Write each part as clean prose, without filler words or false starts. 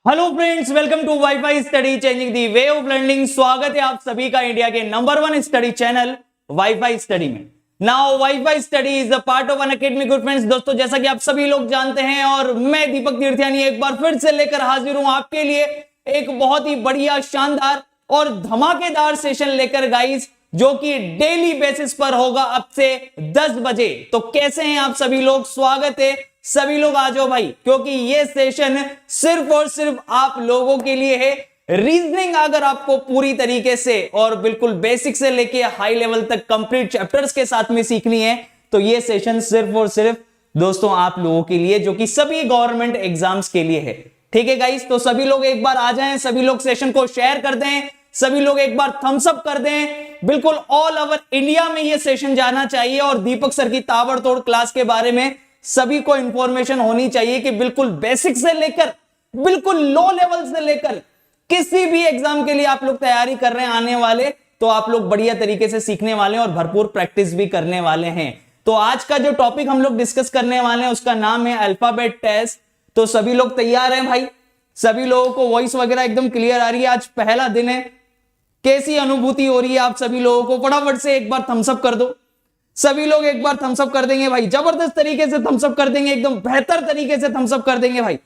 Hello friends, welcome to WiFi Study changing the way of learning. स्वागत है आप सभी का इंडिया के number 1 study channel WiFi Study में। Now WiFi Study is a part of Unacademy. Good friends, दोस्तों जैसा कि आप सभी लोग जानते हैं और मैं दीपक तीर्थयानी एक बार फिर से लेकर हाजिर हूं आपके लिए एक बहुत ही बढ़िया, शानदार और धमाकेदार सेशन लेकर गाइस, जो कि डेली बेसिस पर होगा अब से 10 बजे। तो कैसे हैं आप सभी लोग? स्वागत है, सभी लोग आ जाओ भाई, क्योंकि ये सेशन सिर्फ और सिर्फ आप लोगों के लिए है। रीजनिंग अगर आपको पूरी तरीके से और बिल्कुल बेसिक से लेके हाई लेवल तक कंप्लीट चैप्टर्स के साथ में सीखनी है तो ये सेशन सिर्फ और सिर्फ दोस्तों आप लोगों के लिए, जो कि सभी गवर्नमेंट एग्जाम्स के लिए है। ठीक है गाइस, तो सभी लोग एक बार आ जाएं, सभी लोग सेशन को शेयर कर दें, सभी लोग एक बार थम्स अप कर दें। बिल्कुल ऑल ओवर इंडिया में ये सेशन जाना चाहिए और दीपक सर की ताबड़तोड़ क्लास के बारे में सभी को इंफॉर्मेशन होनी चाहिए कि बिल्कुल बेसिक से लेकर बिल्कुल लो लेवल से लेकर किसी भी एग्जाम के लिए आप लोग तैयारी कर रहे हैं आने वाले, तो आप लोग बढ़िया तरीके से सीखने वाले हैं और भरपूर प्रैक्टिस भी करने वाले हैं। तो आज का जो टॉपिक हम लोग डिस्कस करने वाले हैं उसका नाम है अल्फाबेट टेस्ट। तो सभी लोग तैयार हैं भाई? सभी लोगों को वॉइस वगैरह एकदम क्लियर आ रही है? आज पहला दिन है, कैसी अनुभूति हो रही है आप सभी लोगों को? फटाफट से एक बार थम्स अप कर दो। सभी लोग एक बार थम्स अप कर देंगे भाई, जबरदस्त तरीके से थम्स अप कर देंगे, एकदम बेहतर तरीके से थम्स अप कर देंगे भाई।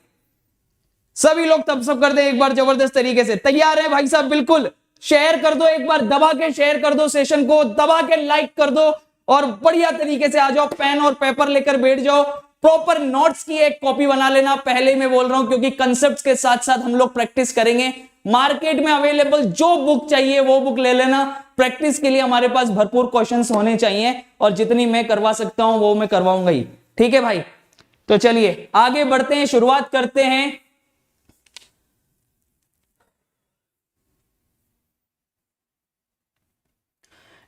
सभी लोग थम्स अप कर दें एक बार जबरदस्त तरीके से। तैयार है भाई साहब? बिल्कुल शेयर कर दो, एक बार दबा के शेयर कर दो, सेशन को दबा के लाइक कर दो और बढ़िया तरीके से आ जाओ। पेन और पेपर लेकर बैठ जाओ, प्रॉपर नोट्स की एक कॉपी बना लेना। पहले मैं बोल रहा हूं क्योंकि कंसेप्ट्स के साथ साथ हम लोग प्रैक्टिस करेंगे। मार्केट में अवेलेबल जो बुक चाहिए वो बुक ले लेना। प्रैक्टिस के लिए हमारे पास भरपूर क्वेश्चंस होने चाहिए और जितनी मैं करवा सकता हूं वो मैं करवाऊंगा ही। ठीक है भाई? तो चलिए आगे बढ़ते हैं, शुरुआत करते हैं।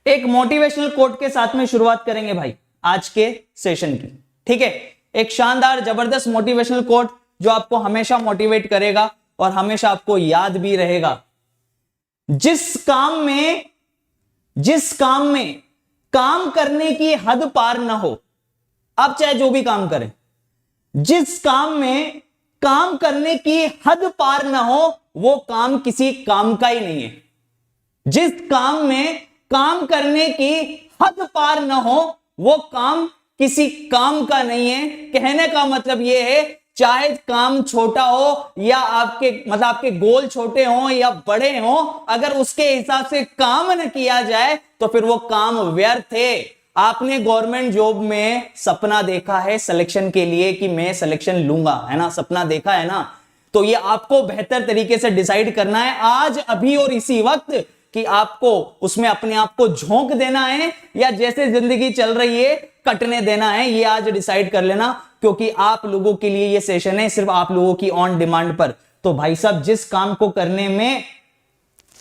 एक मोटिवेशनल कोट के साथ में शुरुआत करेंगे भाई आज के सेशन की। ठीक है? एक शानदार जबरदस्त मोटिवेशनल कोट जो आपको हमेशा मोटिवेट करेगा और हमेशा आपको याद भी रहेगा। जिस काम में काम करने की हद पार ना हो, आप चाहे जो भी काम करें, जिस काम में काम करने की हद पार ना हो वो काम किसी काम का ही नहीं है। जिस काम में काम करने की हद पार ना हो वो काम किसी काम का नहीं है। कहने का मतलब यह है, चाहे काम छोटा हो या आपके गोल छोटे हो या बड़े हो, अगर उसके हिसाब से काम न किया जाए तो फिर वो काम व्यर्थ है। आपने गवर्नमेंट जॉब में सपना देखा है सिलेक्शन के लिए कि मैं सिलेक्शन लूंगा, है ना? सपना देखा है ना? तो ये आपको बेहतर तरीके से डिसाइड करना है आज, अभी और इसी वक्त, कि आपको उसमें अपने आप को झोंक देना है या जैसे जिंदगी चल रही है कटने देना है। ये आज डिसाइड कर लेना, क्योंकि आप लोगों के लिए ये सेशन है सिर्फ आप लोगों की ऑन डिमांड पर। तो भाई साहब, जिस काम को करने में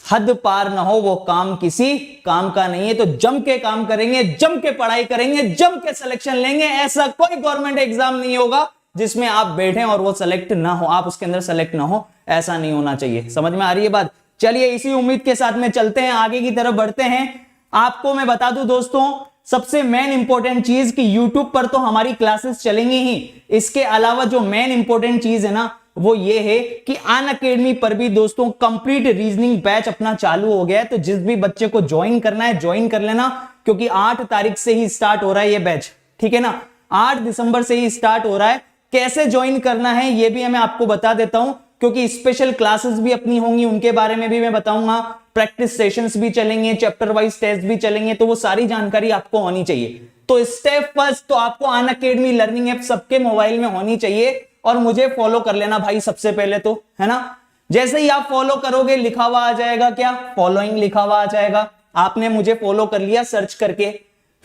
हद पार ना हो वो काम किसी काम का नहीं है। तो जम के काम करेंगे, जम के पढ़ाई करेंगे, जम के सिलेक्शन लेंगे। ऐसा कोई गवर्नमेंट एग्जाम नहीं होगा जिसमें आप बैठे और वो सेलेक्ट ना हो, आप उसके अंदर सेलेक्ट ना हो। ऐसा नहीं होना चाहिए। समझ में आ रही है बात? चलिए इसी उम्मीद के साथ में चलते हैं, आगे की तरफ बढ़ते हैं। आपको मैं बता दूं दोस्तों, सबसे मेन इंपॉर्टेंट चीज कि YouTube पर तो हमारी क्लासेस चलेंगी ही, इसके अलावा जो मेन इंपॉर्टेंट चीज है ना वो ये है कि अनअकैडमी पर भी दोस्तों कंप्लीट रीजनिंग बैच अपना चालू हो गया है। तो जिस भी बच्चे को ज्वाइन करना है ज्वाइन कर लेना, क्योंकि 8 तारीख से ही स्टार्ट हो रहा है ये बैच। ठीक है ना? 8 दिसंबर से ही स्टार्ट हो रहा है। कैसे ज्वाइन करना है ये भी मैं आपको बता देता हूं, क्योंकि स्पेशल क्लासेस भी अपनी होंगी, उनके बारे में भी मैं बताऊंगा। प्रैक्टिस सेशंस भी चलेंगे, चैप्टर वाइज टेस्ट भी चलेंगे, तो वो सारी जानकारी आपको होनी चाहिए। तो स्टेप फर्स्ट तो आपको अनअकैडमी लर्निंग ऐप सबके मोबाइल में होनी चाहिए और मुझे फॉलो कर लेना भाई सबसे पहले तो, है ना? जैसे ही आप फॉलो करोगे लिखा हुआ आ जाएगा, क्या? फॉलोइंग लिखा हुआ आ जाएगा। आपने मुझे फॉलो कर लिया सर्च करके।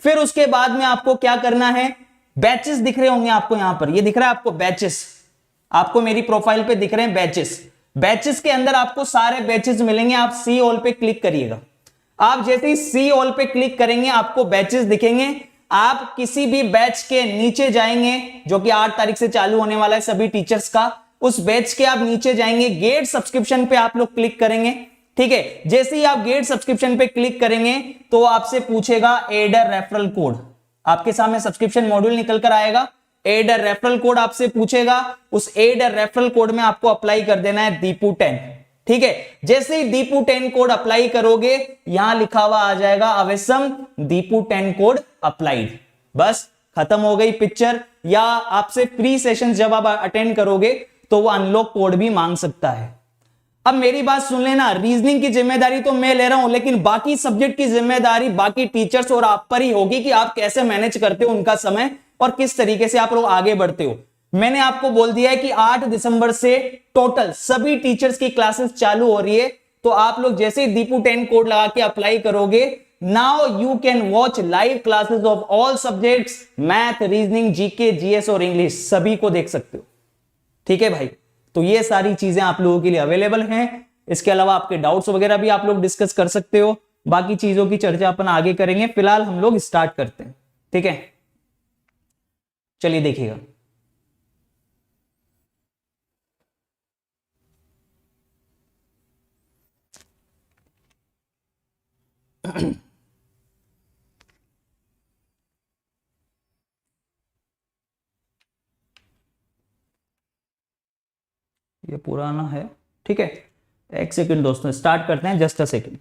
फिर उसके बाद में आपको क्या करना है, बैचेस दिख रहे होंगे आपको, यहां पर ये दिख रहा है आपको बैचेस, आपको मेरी प्रोफाइल पे दिख रहे हैं बैचेस। बैचेस के अंदर आपको सारे बैचेस मिलेंगे। आप सी ऑल पे क्लिक करिएगा। आप जैसे ही सी ऑल पे क्लिक करेंगे आपको बैचेस दिखेंगे। आप किसी भी बैच के नीचे जाएंगे जो कि 8 तारीख से चालू होने वाला है सभी टीचर्स का, उस बैच के आप नीचे जाएंगे, गेट सब्सक्रिप्शन पे आप लोग क्लिक करेंगे। ठीक है? जैसे ही आप गेट सब्सक्रिप्शन पे क्लिक करेंगे तो आपसे पूछेगा एड अ रेफरल कोड। आपके सामने सब्सक्रिप्शन मॉड्यूल निकल कर आएगा, एड अ रेफरल कोड आपसे पूछेगा, उस एड अ रेफरल कोड में आपको अप्लाई कर देना है दीपू10। ठीक है, जैसे ही दीपू10 कोड अप्लाई करोगे यहां लिखा हुआ आ जाएगा अवेसम दीपू10 कोड अप्लाइड। बस खत्म हो गई पिक्चर। या आपसे फ्री सेशन जब आप अटेंड करोगे तो वो अनलॉक कोड भी मांग सकता है। अब मेरी बात सुन लेना, रीजनिंग की जिम्मेदारी तो मैं ले रहा हूं, लेकिन बाकी सब्जेक्ट की जिम्मेदारी बाकी टीचर्स और आप पर ही होगी कि आप कैसे मैनेज करते हो उनका समय और किस तरीके से आप लोग आगे बढ़ते हो। मैंने आपको बोल दिया है कि 8 दिसंबर से टोटल सभी टीचर्स की क्लासेस चालू हो रही है, तो आप लोग जैसे ही दीपू10 कोड लगा के अप्लाई करोगे, now you can watch live classes of all subjects, math, reasoning, GK, GS और इंग्लिश, सभी को देख सकते हो। ठीक है भाई, तो ये सारी चीजें आप लोगों के लिए अवेलेबल हैं। इसके अलावा आपके डाउट्स वगैरह भी आप लोग डिस्कस कर सकते हो। बाकी चीजों की चर्चा अपन आगे करेंगे, फिलहाल हम लोग स्टार्ट करते हैं। ठीक है, चलिए देखिएगा। ये पुराना है। ठीक है, एक सेकंड दोस्तों, स्टार्ट करते हैं, जस्ट अ सेकंड।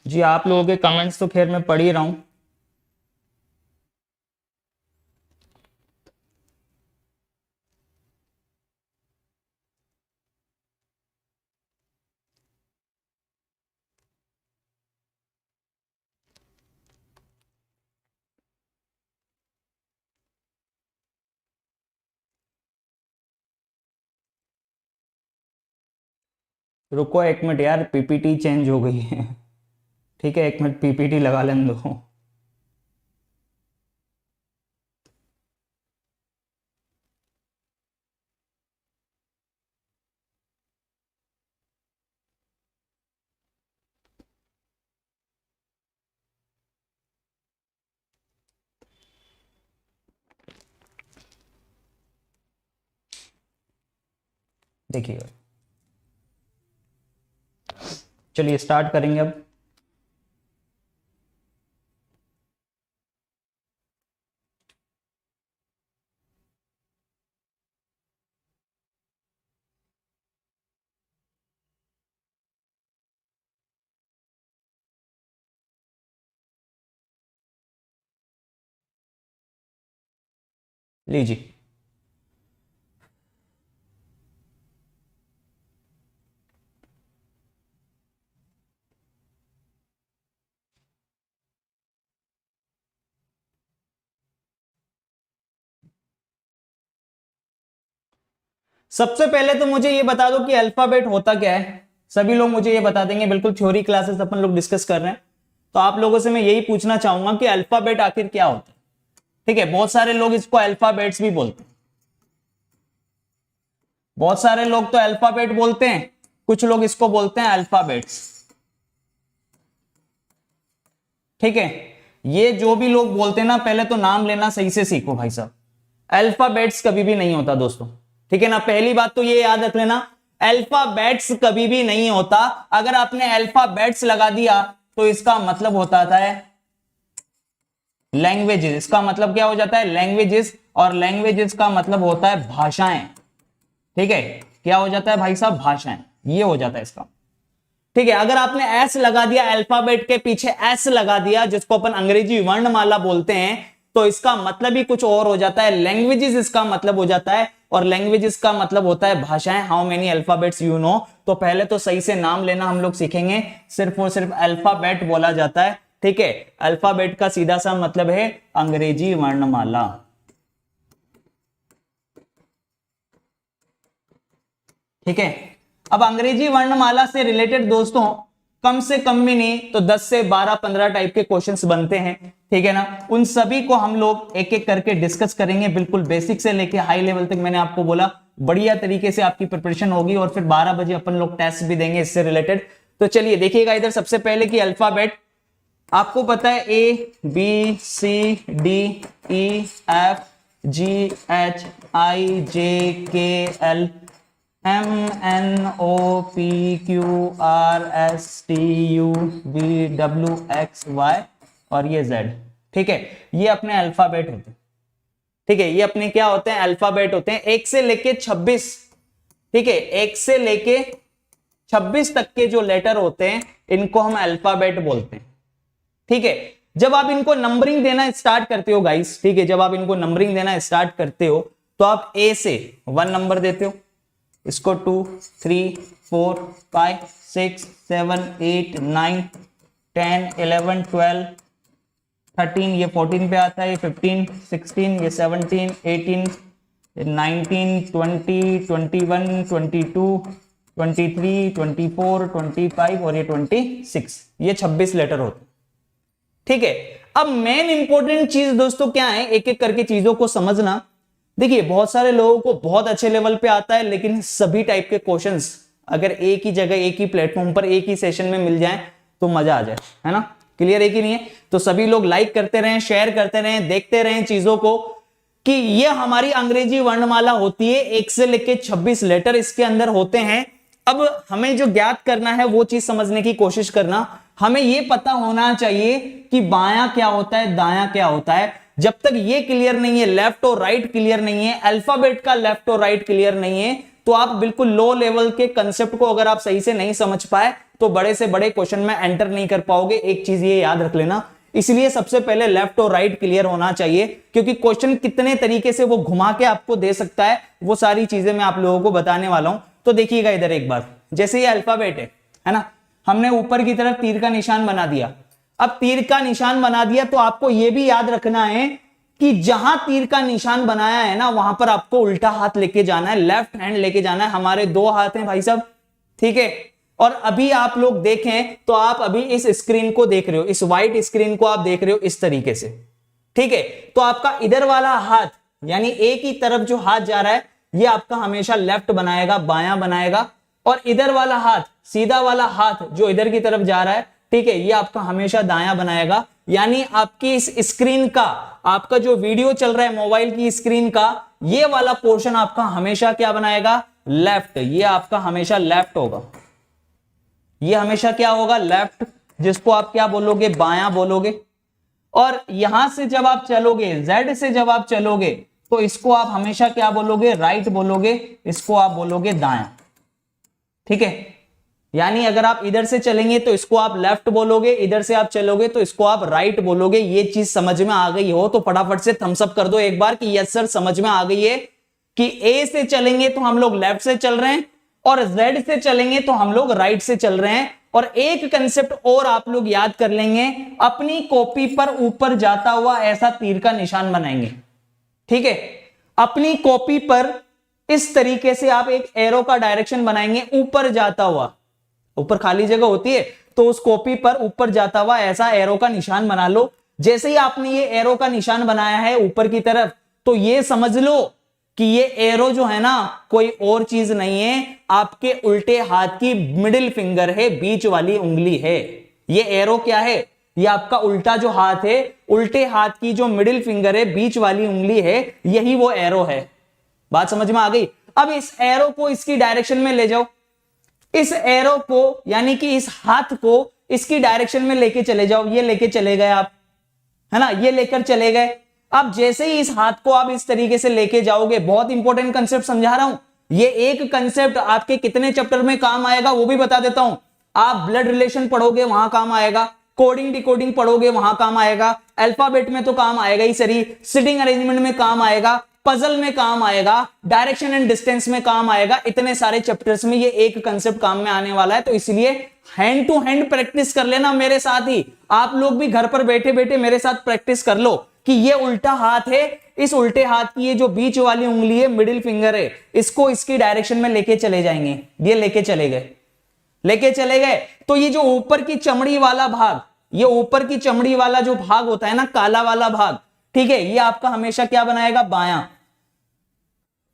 जी आप लोगों के कमेंट्स तो खैर मैं पढ़ ही रहा हूं। रुको एक मिनट यार, पीपीटी चेंज हो गई है। ठीक है, एक मिनट पीपीटी लगा लेने दो। देखिएगा, चलिए स्टार्ट करेंगे अब। लीजिए, सबसे पहले तो मुझे ये बता दो कि अल्फाबेट होता क्या है। सभी लोग मुझे ये बता देंगे, बिल्कुल थ्योरी क्लासेस अपन लोग डिस्कस कर रहे हैं, तो आप लोगों से मैं यही पूछना चाहूंगा कि अल्फाबेट आखिर क्या होता है। ठीक है, बहुत सारे लोग इसको अल्फाबेट्स भी बोलते हैं, बहुत सारे लोग तो अल्फाबेट बोलते हैं, कुछ लोग इसको बोलते हैं अल्फाबेट्स। ठीक है, ये जो भी लोग बोलते हैं ना, पहले तो नाम लेना सही से सीखो भाई साहब। अल्फाबेट्स कभी भी नहीं होता दोस्तों। ठीक है ना, पहली बात तो ये याद रख लेना, अल्फाबेट्स कभी भी नहीं होता। अगर आपने अल्फाबेट्स लगा दिया तो इसका मतलब होता है लैंग्वेजेस। इसका मतलब क्या हो जाता है? लैंग्वेजेस। और लैंग्वेजेस का मतलब होता है भाषाएं। ठीक है, क्या हो जाता है भाई साहब? भाषाएं, ये हो जाता है इसका। ठीक है, अगर आपने एस लगा दिया, अल्फाबेट के पीछे एस लगा दिया, जिसको अपन अंग्रेजी वर्णमाला बोलते हैं, तो इसका मतलब ही कुछ और हो जाता है, लैंग्वेजेस इसका मतलब हो जाता है। और लैंग्वेजेस का मतलब होता है भाषाएं। How many alphabets you know? तो पहले तो सही से नाम लेना हम लोग सीखेंगे। सिर्फ और सिर्फ अल्फाबेट बोला जाता है। ठीक है, अल्फाबेट का सीधा सा मतलब है अंग्रेजी वर्णमाला। ठीक है, अब अंग्रेजी वर्णमाला से रिलेटेड दोस्तों कम से कम भी नहीं तो 10 से 12-15 टाइप के क्वेश्चंस बनते हैं। ठीक है ना, उन सभी को हम लोग एक एक करके डिस्कस करेंगे, बिल्कुल बेसिक से लेके हाई लेवल तक। मैंने आपको बोला बढ़िया तरीके से आपकी प्रिपरेशन होगी, और फिर 12 बजे अपन लोग टेस्ट भी देंगे इससे रिलेटेड। तो चलिए देखिएगा इधर, सबसे पहले की अल्फाबेट आपको पता है, ABCDEFGHIJKL MNOPQRSTUVWXY और ये Z, ठीक है, ये अपने अल्फाबेट होते हैं, ठीक है, ये अपने क्या होते हैं, अल्फाबेट होते हैं, 1 से लेके 26, ठीक है, 1 से लेके 26 तक के जो लेटर होते हैं इनको हम अल्फाबेट बोलते हैं, ठीक है। जब आप इनको नंबरिंग देना स्टार्ट करते हो गाइस, ठीक है, जब आप इनको नंबरिंग देना स्टार्ट करते हो तो आप A से 1 नंबर देते हो, इसको 2 3 4 5 6 7 8 9 10 11 12 13, ये 14 पे आता है, ये 15 16, ये 17 18 19 20 21 22 23 24 25 और ये 26, ये 26 लेटर होते हैं, ठीक है। अब मेन इंपॉर्टेंट चीज दोस्तों क्या है, एक एक करके चीजों को समझना। देखिए बहुत सारे लोगों को बहुत अच्छे लेवल पे आता है, लेकिन सभी टाइप के क्वेश्चंस अगर एक ही जगह एक ही प्लेटफॉर्म पर एक ही सेशन में मिल जाए तो मजा आ जाए, है ना। क्लियर है कि नहीं है? तो सभी लोग लाइक करते रहें, शेयर करते रहें, देखते रहें चीजों को कि ये हमारी अंग्रेजी वर्णमाला होती है, 1 से लेके 26 लेटर इसके अंदर होते हैं। अब हमें जो ज्ञात करना है वो चीज समझने की कोशिश करना। हमें ये पता होना चाहिए कि बायां क्या होता है, दायां क्या होता है। जब तक ये क्लियर नहीं है, लेफ्ट और राइट क्लियर नहीं है, अल्फाबेट का लेफ्ट और राइट क्लियर नहीं है, तो आप बिल्कुल लो लेवल के कंसेप्ट को अगर आप सही से नहीं समझ पाए तो बड़े से बड़े क्वेश्चन में एंटर नहीं कर पाओगे। एक चीज ये याद रख लेना, इसलिए सबसे पहले लेफ्ट और राइट क्लियर होना चाहिए, क्योंकि क्वेश्चन कितने तरीके से वो घुमा के आपको दे सकता है वो सारी चीजें मैं आप लोगों को बताने वाला हूं। तो देखिएगा इधर एक बार, जैसे ये अल्फाबेट है ना, हमने ऊपर की तरफ तीर का निशान बना दिया। अब तीर का निशान बना दिया तो आपको यह भी याद रखना है कि जहां तीर का निशान बनाया है ना वहां पर आपको उल्टा हाथ लेके जाना है, लेफ्ट हैंड लेके जाना है। हमारे 2 हाथ हैं भाई साहब, ठीक है। और अभी आप लोग देखें तो आप अभी इस स्क्रीन को देख रहे हो, इस व्हाइट स्क्रीन को आप देख रहे हो इस तरीके से, ठीक है। तो आपका इधर वाला हाथ यानी एक ही तरफ जो हाथ जा रहा है ये आपका हमेशा लेफ्ट बनाएगा, बायां बनाएगा, और इधर वाला हाथ, सीधा वाला हाथ जो इधर की तरफ जा रहा है, ठीक है, ये आपका हमेशा दायां बनाएगा। यानी आपकी इस स्क्रीन का, आपका जो वीडियो चल रहा है मोबाइल की स्क्रीन का, ये वाला पोर्शन आपका हमेशा क्या बनाएगा, लेफ्ट। ये आपका हमेशा लेफ्ट होगा, ये हमेशा क्या होगा, लेफ्ट, जिसको आप क्या बोलोगे, बायां बोलोगे। और यहां से जब आप चलोगे, Z से जब आप चलोगे तो इसको आप हमेशा क्या बोलोगे, राइट बोलोगे, इसको आप बोलोगे दायां, ठीक है। यानी अगर आप इधर से चलेंगे तो इसको आप लेफ्ट बोलोगे, इधर से आप चलोगे तो इसको आप राइट बोलोगे। ये चीज समझ में आ गई हो तो फटाफट से थम्स अप कर दो एक बार कि यस सर समझ में आ गई है कि A से चलेंगे तो हम लोग लेफ्ट से चल रहे हैं और Z से चलेंगे तो हम लोग राइट से चल रहे हैं। और एक कंसेप्ट और आप लोग याद कर लेंगे, अपनी कॉपी पर ऊपर जाता हुआ ऐसा तीर का निशान बनाएंगे, ठीक है। अपनी कॉपी पर इस तरीके से आप एक एरो का डायरेक्शन बनाएंगे, ऊपर जाता हुआ, ऊपर खाली जगह होती है तो उस कॉपी पर ऊपर जाता हुआ ऐसा एरो का निशान बना लो। जैसे ही आपने ये एरो का निशान बनाया है ऊपर की तरफ, तो ये समझ लो कि ये एरो जो है ना कोई और चीज नहीं है, आपके उल्टे हाथ की मिडिल फिंगर है, बीच वाली उंगली है। ये एरो क्या है, ये आपका उल्टा जो हाथ है, उल्टे हाथ की जो मिडिल फिंगर है, बीच वाली उंगली है, यही वो एरो है। बात समझ में आ गई? अब इस एरो को इसकी डायरेक्शन में ले जाओ, इस एरो को यानी कि इस हाथ को इसकी डायरेक्शन में लेके चले जाओ। ये लेके चले गए आप, है ना, ये लेकर चले गए। अब जैसे ही इस हाथ को आप इस तरीके से लेके जाओगे, बहुत इंपॉर्टेंट कंसेप्ट समझा रहा हूं, ये एक कंसेप्ट आपके कितने चैप्टर में काम आएगा वो भी बता देता हूं। आप ब्लड रिलेशन पढ़ोगे वहां काम आएगा, कोडिंग डिकोडिंग पढ़ोगे वहां काम आएगा, अल्फाबेट में तो काम आएगा ही सही, सिटिंग अरेंजमेंट में काम आएगा, पजल में काम आएगा, डायरेक्शन एंड डिस्टेंस में काम आएगा। इतने सारे चैप्टर्स में ये एक कंसेप्ट काम में आने वाला है। तो इसलिए हैंड टू हैंड प्रैक्टिस कर लेना मेरे साथ ही। आप लोग भी घर पर बैठे बैठे मेरे साथ प्रैक्टिस कर लो कि ये उल्टा हाथ है, इस उल्टे हाथ की ये जो बीच वाली उंगली है, मिडिल फिंगर है, इसको इसकी डायरेक्शन में लेके चले जाएंगे। ये लेके चले गए तो ये जो ऊपर की चमड़ी वाला भाग, ये ऊपर की चमड़ी वाला जो भाग होता है ना, काला वाला भाग, ठीक है, ये आपका हमेशा क्या बनाएगा, बायां।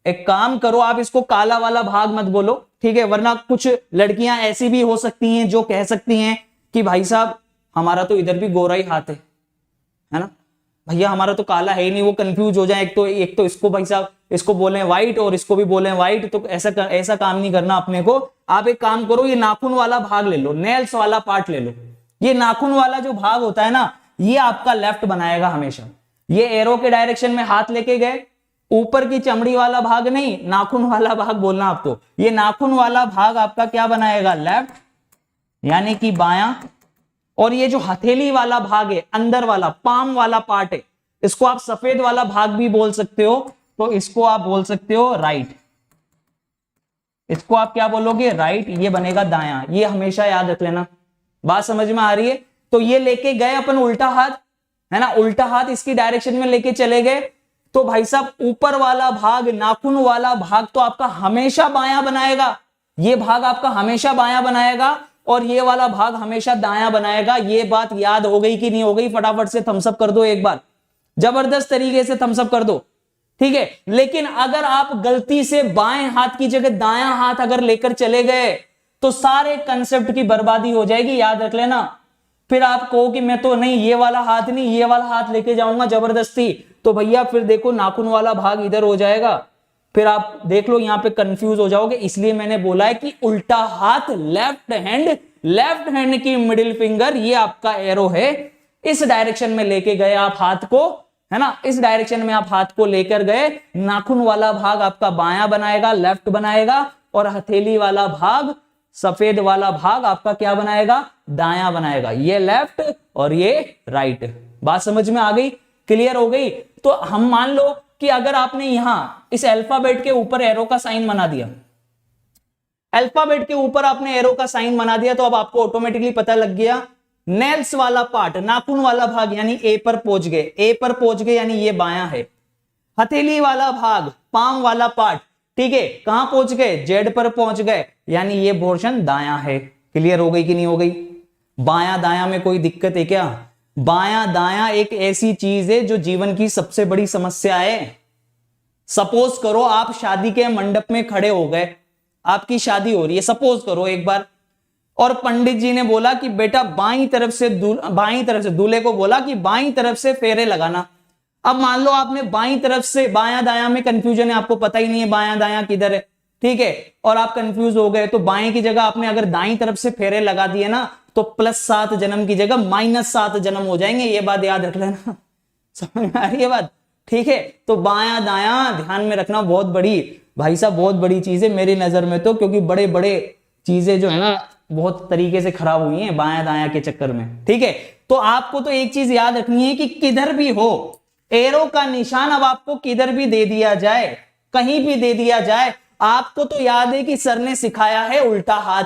एक काम करो, आप इसको काला वाला भाग मत बोलो, ठीक है, वरना कुछ लड़कियां ऐसी भी हो सकती हैं जो कह सकती हैं कि भाई साहब हमारा तो इधर भी गोरा ही हाथ है ना, भैया हमारा तो काला है ही नहीं। वो कंफ्यूज हो जाए, एक तो इसको भाई साहब इसको बोले व्हाइट और इसको भी बोले व्हाइट, तो ऐसा काम नहीं करना अपने को। आप एक काम करो, ये नाखून वाला भाग ले लो, नेल्स वाला पार्ट ले लो। ये नाखून वाला जो भाग होता है ना, ये आपका लेफ्ट बनाएगा हमेशा। ये एरो के डायरेक्शन में हाथ लेके गए, ऊपर की चमड़ी वाला भाग नहीं, नाखून वाला भाग बोलना आप तो, ये नाखून वाला भाग आपका क्या बनाएगा, लेफ्ट यानी कि बायां। और ये जो हथेली वाला भाग है, अंदर वाला पाम वाला पार्ट है, इसको आप सफेद वाला भाग भी बोल सकते हो, तो इसको आप बोल सकते हो राइट। इसको आप क्या बोलोगे, राइट। ये बनेगा दायां, ये हमेशा याद रख लेना। बात समझ में आ रही है? तो ये लेके गए अपन उल्टा हाथ, है ना, उल्टा हाथ इसकी डायरेक्शन में लेके चले गए, तो भाई साहब ऊपर वाला भाग, नाखून वाला भाग तो आपका हमेशा बायां बनाएगा, ये भाग आपका हमेशा बायां बनाएगा, और ये वाला भाग हमेशा दायां बनाएगा। ये बात याद हो गई कि नहीं हो गई? फटाफट से थम्स अप कर दो एक बार, जबरदस्त तरीके से थम्स अप कर दो, ठीक है। लेकिन अगर आप गलती से बाएं हाथ की जगह दायां हाथ अगर लेकर चले गए तो सारे कंसेप्ट की बर्बादी हो जाएगी, याद रख लेना। फिर आप कहो कि मैं तो नहीं, ये वाला हाथ नहीं, ये वाला हाथ लेके जाऊंगा जबरदस्ती, तो भैया फिर देखो नाखून वाला भाग इधर हो जाएगा, फिर आप देख लो यहां पे कंफ्यूज हो जाओगे। इसलिए मैंने बोला है कि उल्टा हाथ, लेफ्ट हैंड की मिडिल फिंगर, ये आपका एरो है, इस डायरेक्शन में लेके गए आप हाथ को, है ना, इस डायरेक्शन में आप हाथ को लेकर गए, नाखून वाला भाग आपका बायां बनाएगा, लेफ्ट बनाएगा, और हथेली वाला भाग, सफेद वाला भाग आपका क्या बनाएगा, दायां बनाएगा। ये लेफ्ट और ये राइट। बात समझ में आ गई, क्लियर हो गई? तो हम मान लो कि अगर आपने यहां इस अल्फाबेट के ऊपर एरो का साइन बना दिया, अल्फाबेट के ऊपर आपने एरो का साइन बना दिया, तो अब आपको ऑटोमेटिकली पता लग गया नेल्स वाला पार्ट, नाखून वाला भाग यानी ए पर पहुंच गए, ए पर पहुंच गए यानी ये बायां है। हथेली वाला भाग, पाम वाला पार्ट, ठीक है, कहां पहुंच गए, जेड पर पहुंच गए, यानी ये पोर्शन दायां है। क्लियर हो गई कि नहीं हो गई? बायां दायां में कोई दिक्कत है क्या? बायां दायां एक ऐसी चीज है जो जीवन की सबसे बड़ी समस्या है। सपोज करो आप शादी के मंडप में खड़े हो गए, आपकी शादी हो रही है, सपोज करो एक बार, और पंडित जी ने बोला कि बेटा बाईं तरफ से दूल्हे को बोला कि बाईं तरफ से फेरे लगाना। अब मान लो आपने बाईं तरफ से, बायां दायां में कंफ्यूजन है, आपको पता ही नहीं है बायां दायां किधर है, ठीक है, और आप कंफ्यूज हो गए, तो बाएं की जगह आपने अगर दाईं तरफ से फेरे लगा दिए ना, तो +7 जन्म की जगह -7 जन्म हो जाएंगे। ये बात याद रख लेना। समझ में आ रही है बात? ठीक है, तो बायां दायां ध्यान में रखना, बहुत बड़ी भाई साहब, बहुत बड़ी चीज है मेरी नजर में तो, क्योंकि बड़े बड़े चीजें जो है ना बहुत तरीके से खराब हुई हैं बायां दायां के चक्कर में, ठीक है। तो आपको तो एक चीज याद रखनी है कि किधर भी हो, एरो का निशान अब आपको किधर भी दे दिया जाए, कहीं भी दे दिया जाए, आपको तो याद है कि सर ने सिखाया है उल्टा हाथ,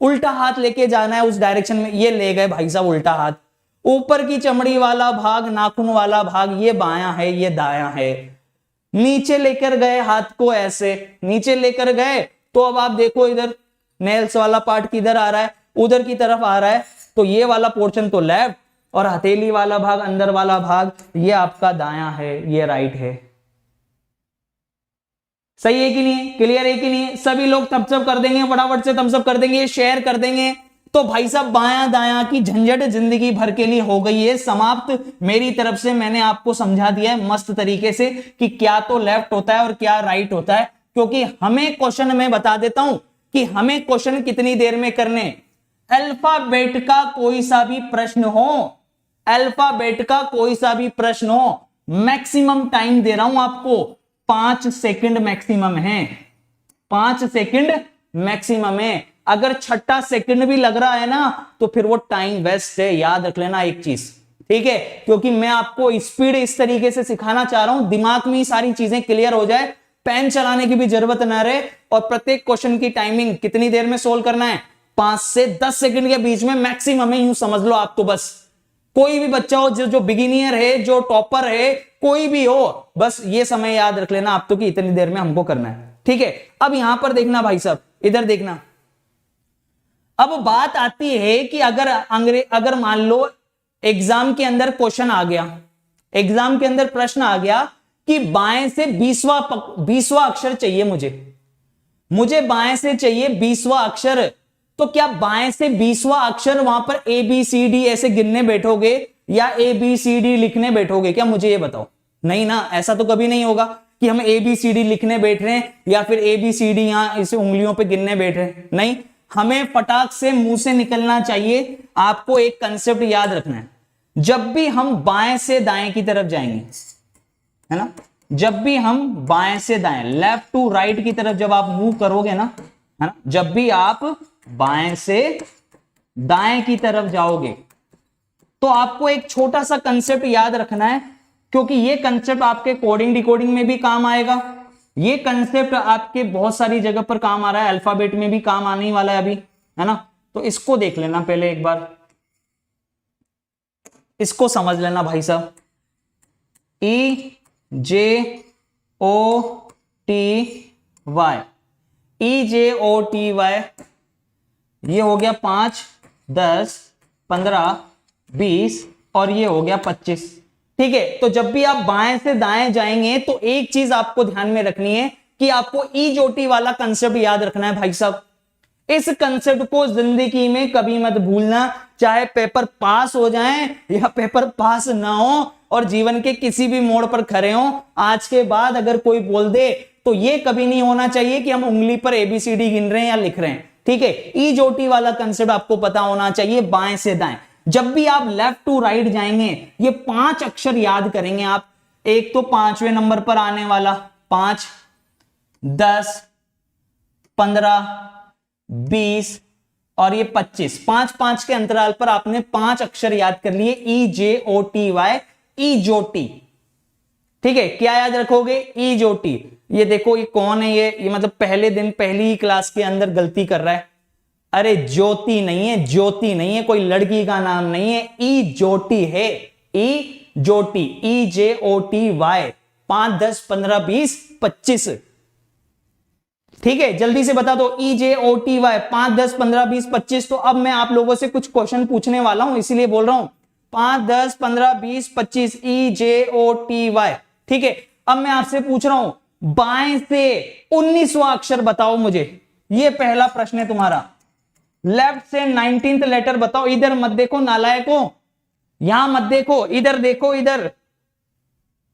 उल्टा हाथ लेके जाना है उस डायरेक्शन में। ये ले गए भाई साहब उल्टा हाथ, ऊपर की चमड़ी वाला भाग, नाखून वाला भाग, ये बायां है, ये दायां है। नीचे लेकर गए हाथ को, ऐसे नीचे लेकर गए, तो अब आप देखो इधर नेल्स वाला पार्ट किधर आ रहा है, उधर की तरफ आ रहा है, तो ये वाला पोर्शन तो लेफ्ट, और हथेली वाला भाग, अंदर वाला भाग, ये आपका दायां है, ये राइट है। सही है कि नहीं? क्लियर है कि नहीं? सभी लोग थम्स अप कर देंगे, फटाफट से थम्स अप कर देंगे, शेयर कर देंगे। तो भाई साहब बायां दायां की झंझट जिंदगी भर के लिए हो गई है समाप्त। मेरी तरफ से मैंने आपको समझा दिया है मस्त तरीके से कि क्या तो लेफ्ट होता है और क्या राइट होता है, क्योंकि हमें क्वेश्चन में बता देता हूं कि हमें क्वेश्चन कितनी देर में करने। अल्फाबेट का कोई सा भी प्रश्न हो, अल्फाबेट का कोई सा भी प्रश्न हो, मैक्सिमम टाइम दे रहा हूं आपको, 5 सेकंड मैक्सिमम है, 5 सेकंड मैक्सिमम है। अगर छठा सेकंड भी लग रहा है ना तो फिर वो टाइम वेस्ट है, याद रख लेना एक चीज, ठीक है। क्योंकि मैं आपको स्पीड इस तरीके से सिखाना चाह रहा हूं, दिमाग में सारी चीजें क्लियर हो जाए, पेन चलाने की भी जरूरत ना रहे, और प्रत्येक क्वेश्चन की टाइमिंग कितनी देर में सोल्व करना है, 5 से 10 सेकंड के बीच में मैक्सिमम है, यूं समझ लो आप। तो बस कोई भी बच्चा हो, जो बिगिनियर है, जो टॉपर है, कोई भी हो, बस ये समय याद रख लेना आप तो कि इतनी देर में हमको करना है, ठीक है। अब यहां पर देखना भाई साहब, इधर देखना। अब बात आती है कि अगर मान लो एग्जाम के अंदर क्वेश्चन आ गया, एग्जाम के अंदर प्रश्न आ गया कि बाएं से 20वां अक्षर चाहिए, मुझे बाएं से चाहिए 20वां अक्षर, तो क्या बाएं से 20वां अक्षर वहां पर ABCD ऐसे गिनने बैठोगे या ABCD लिखने बैठोगे क्या? मुझे ये बताओ। नहीं ना, ऐसा तो कभी नहीं होगा कि हम ABCD लिखने बैठ रहे हैं या फिर ABCD यहां इसे उंगलियों पे गिनने बैठ रहे हैं। नहीं, हमें फटाक से मुंह से निकलना चाहिए। आपको एक कंसेप्ट याद रखना है, जब भी हम बाएं से दाएं की तरफ जाएंगे, है ना, जब भी हम बाएं से दाएं, लेफ्ट टू राइट की तरफ जब आप मूव करोगे ना, है ना, जब भी आप बाएं से दाएं की तरफ जाओगे तो आपको एक छोटा सा कंसेप्ट याद रखना है, क्योंकि ये कंसेप्ट आपके कोडिंग डिकोडिंग में भी काम आएगा। ये कंसेप्ट आपके बहुत सारी जगह पर काम आ रहा है, अल्फाबेट में भी काम आने वाला है अभी, है ना। तो इसको देख लेना पहले एक बार, इसको समझ लेना भाई साहब। ई जे ओ टी वाई, ई जे ओ टी वाई, ये हो गया 5, 10, 15, 20 और ये हो गया 25। ठीक है, तो जब भी आप बाएं से दाएं जाएंगे तो एक चीज आपको ध्यान में रखनी है कि आपको ई जोटी वाला कंसेप्ट याद रखना है भाई साहब। इस कंसेप्ट को जिंदगी में कभी मत भूलना, चाहे पेपर पास हो जाए या पेपर पास ना हो और जीवन के किसी भी मोड़ पर खड़े हो, आज के बाद अगर कोई बोल दे तो ये कभी नहीं होना चाहिए कि हम उंगली पर एबीसीडी गिन रहे हैं या लिख रहे हैं। ठीक है, ई जोटी वाला कंसेप्ट आपको पता होना चाहिए, बाएं से दाएं। जब भी आप लेफ्ट टू राइट जाएंगे ये 5 अक्षर याद करेंगे आप। एक तो 5वें नंबर पर आने वाला 5, 10, 15, 20 और ये 25, 5-5 के अंतराल पर आपने 5 अक्षर याद कर लिए, ई जे ओ टी वाई, ई जोटी। ठीक है, क्या याद रखोगे? ई जोटी। ये देखो ये कौन है, ये मतलब पहले दिन पहली ही क्लास के अंदर गलती कर रहा है। अरे ज्योति नहीं है, ज्योति नहीं है, कोई लड़की का नाम नहीं है, ई जोटी है, ई जोटी, ई जे ओ टी वाई। 5, 10, 15, 20, 25। ठीक है, जल्दी से बता दो, ई जे ओ टी वाई, 5, 10, 15, 20, 25। तो अब मैं आप लोगों से कुछ क्वेश्चन पूछने वाला हूं, इसीलिए बोल रहा हूं 5, 10, 15, 20, 25, ई जे ओ टी वाई। ठीक है, अब मैं आपसे पूछ रहा हूं बाएं से 19वां अक्षर बताओ मुझे। ये पहला प्रश्न है तुम्हारा। लेफ्ट से 19th लेटर बताओ। इधर मत देखो नालायकों, यहां मत देखो, इधर देखो, इधर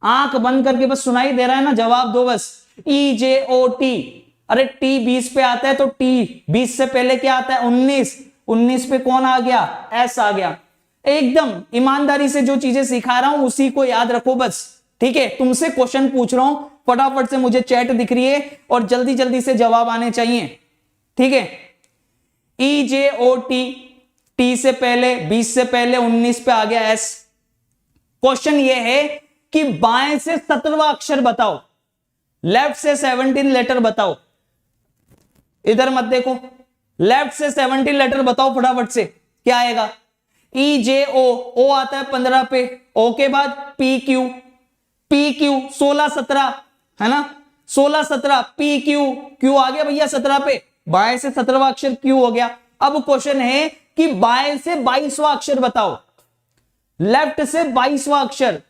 आंख बंद करके बस सुनाई दे रहा है ना, जवाब दो बस। ई जे ओ टी। अरे टी 20 पे आता है तो टी 20 से पहले क्या आता है? 19। 19 पे कौन आ गया? एस आ गया। एकदम ईमानदारी से जो चीजें सिखा रहा हूं उसी को याद रखो बस। ठीक है, तुमसे क्वेश्चन पूछ रहा हूं, फटाफट से मुझे चैट दिख रही है और जल्दी जल्दी से जवाब आने चाहिए। ठीक है, ई जे ओ टी, टी से पहले 20 से पहले 19 पे आ गया एस। क्वेश्चन ये है कि बाएं से 17वां अक्षर बताओ, लेफ्ट से 17 लेटर बताओ। इधर मत देखो, लेफ्ट से 17 लेटर बताओ फटाफट से, क्या आएगा? ई जे ओ आता है 15 पे, ओ के बाद पी क्यू, पी क्यू 16, 17 है ना, 16, 17 पी क्यू, क्यू आ गया भैया 17 पे, बाएं से 17वां अक्षर क्यू हो गया। अब क्वेश्चन है कि बाएं से 22वां अक्षर बताओ, लेफ्ट से 22वां अक्षर।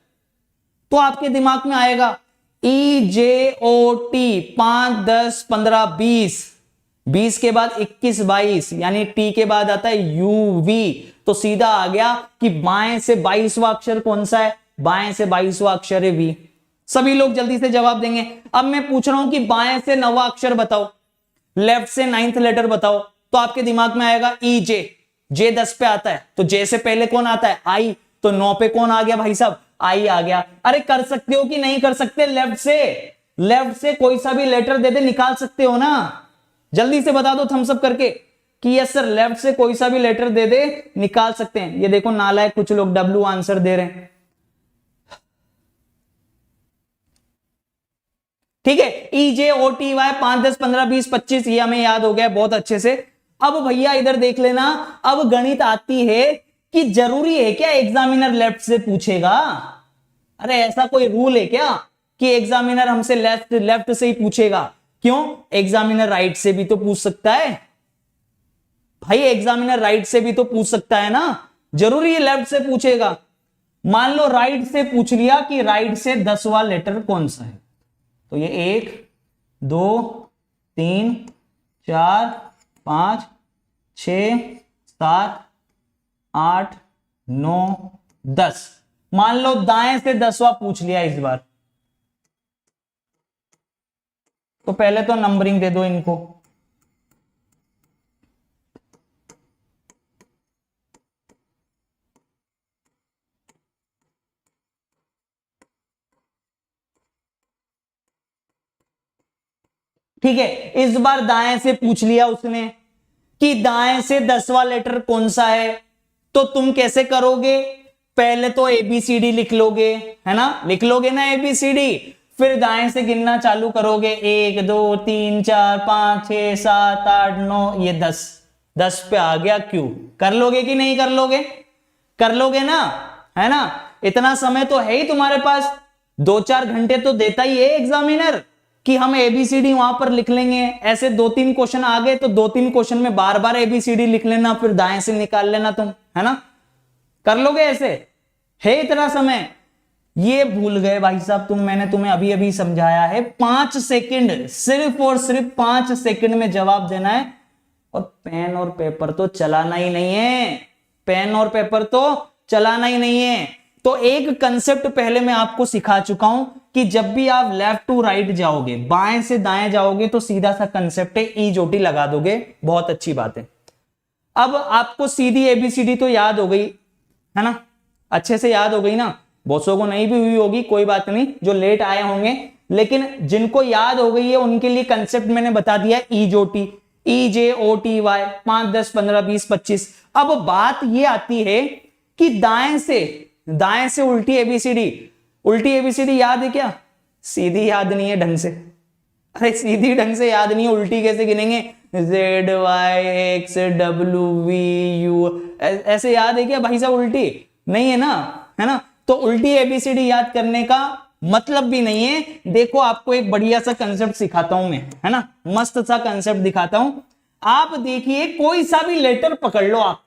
तो आपके दिमाग में आएगा ई जे ओ टी, 5, 10, 15, 20, 20 के बाद 21, 22, यानी टी के बाद आता है यू वी। तो सीधा आ गया कि बाएं से 22वां अक्षर कौन सा है? बाएं से 22वां अक्षर है वी। सभी लोग जल्दी से जवाब देंगे। अब मैं पूछ रहा हूं कि बाएं से 9वां अक्षर बताओ, लेफ्ट से 9th लेटर बताओ। तो आपके दिमाग में आएगा ई जे, जे 10 पे आता है तो जे से पहले कौन आता है? आई। तो 9 पे कौन आ गया भाई साहब? आई आ गया। अरे कर सकते हो कि नहीं कर सकते? लेफ्ट से कोई सा भी लेटर दे दे, निकाल सकते हो ना? जल्दी से बता दो थम्स अप करके कि यस सर, लेफ्ट से कोई सा भी लेटर दे दे, निकाल सकते हैं। ये देखो नालायक कुछ लोग डब्ल्यू आंसर दे रहे हैं। ठीक है, ई जे ओ टी वाई, 5, 10, 15, 20, 25, ये हमें याद हो गया बहुत अच्छे से। अब भैया इधर देख लेना, अब गणित आती है कि जरूरी है क्या एग्जामिनर लेफ्ट से पूछेगा? अरे ऐसा कोई रूल है क्या कि एग्जामिनर हमसे लेफ्ट से ही पूछेगा? क्यों? एग्जामिनर राइट से भी तो पूछ सकता है भाई, एग्जामिनर राइट से भी तो पूछ सकता है ना, जरूरी है लेफ्ट से पूछेगा? मान लो राइट से पूछ लिया कि राइट से 10वां लेटर कौन सा है, तो ये 1, 2, 3, 4, 5, 6, 7, 8, 9, 10। मान लो दाएं से 10वां पूछ लिया इस बार, तो पहले तो नंबरिंग दे दो इनको। ठीक है, इस बार दाएं से पूछ लिया उसने कि दाएं से 10वां लेटर कौन सा है, तो तुम कैसे करोगे, पहले तो ABCD लिख लोगे, है ना, लिख लोगे ना ABCD, फिर दाएं से गिनना चालू करोगे, 1 2 3 4 5 6 7 8 9, ये 10 पे आ गया Q। कर लोगे कि नहीं कर लोगे, कर लोगे ना, है ना, इतना समय तो है ही तुम्हारे पास, 2-4 घंटे तो देता ही है एग्जामिनर कि हम ABCD वहां पर लिख लेंगे। ऐसे 2-3 क्वेश्चन आ गए तो 2-3 क्वेश्चन में बार बार ABCD लिख लेना, फिर दाएं से निकाल लेना तुम, है ना, कर लोगे, ऐसे है इतना समय। ये भूल गए भाई साहब तुम, मैंने तुम्हें अभी अभी समझाया है, 5 सेकंड, सिर्फ और सिर्फ 5 सेकंड में जवाब देना है, और पेन और पेपर तो चलाना ही नहीं है, पेन और पेपर तो चलाना ही नहीं है। तो एक कंसेप्ट पहले मैं आपको सिखा चुका हूं कि जब भी आप लेफ्ट टू राइट जाओगे, बाएं से दाएं जाओगे, तो सीधा सा कंसेप्ट है, ई जोटी लगा दोगे, बहुत अच्छी बात है। अब आपको सीधी ABCD तो याद हो गई, है ना, अच्छे से याद हो गई ना, बहुतों को नहीं भी हुई होगी, कोई बात नहीं, जो लेट आए होंगे, लेकिन जिनको याद हो गई है उनके लिए कंसेप्ट मैंने बता दिया, ई जोटी, EJOTY, 5 10 15 20 25। अब बात ये आती है कि दाएं से उल्टी ABCD याद है क्या, सीधी याद नहीं है ढंग से, अरे सीधी ढंग से याद नहीं है, उल्टी कैसे गिनेंगे, ZYXWVU, ऐसे याद है क्या भाई साहब, उल्टी नहीं है ना, है ना, तो उल्टी ABCD याद करने का मतलब भी नहीं है। देखो आपको एक बढ़िया सा कंसेप्ट सिखाता हूं मैं, है ना, मस्त सा कंसेप्ट दिखाता हूं। आप देखिए, कोई सा भी लेटर पकड़ लो, आप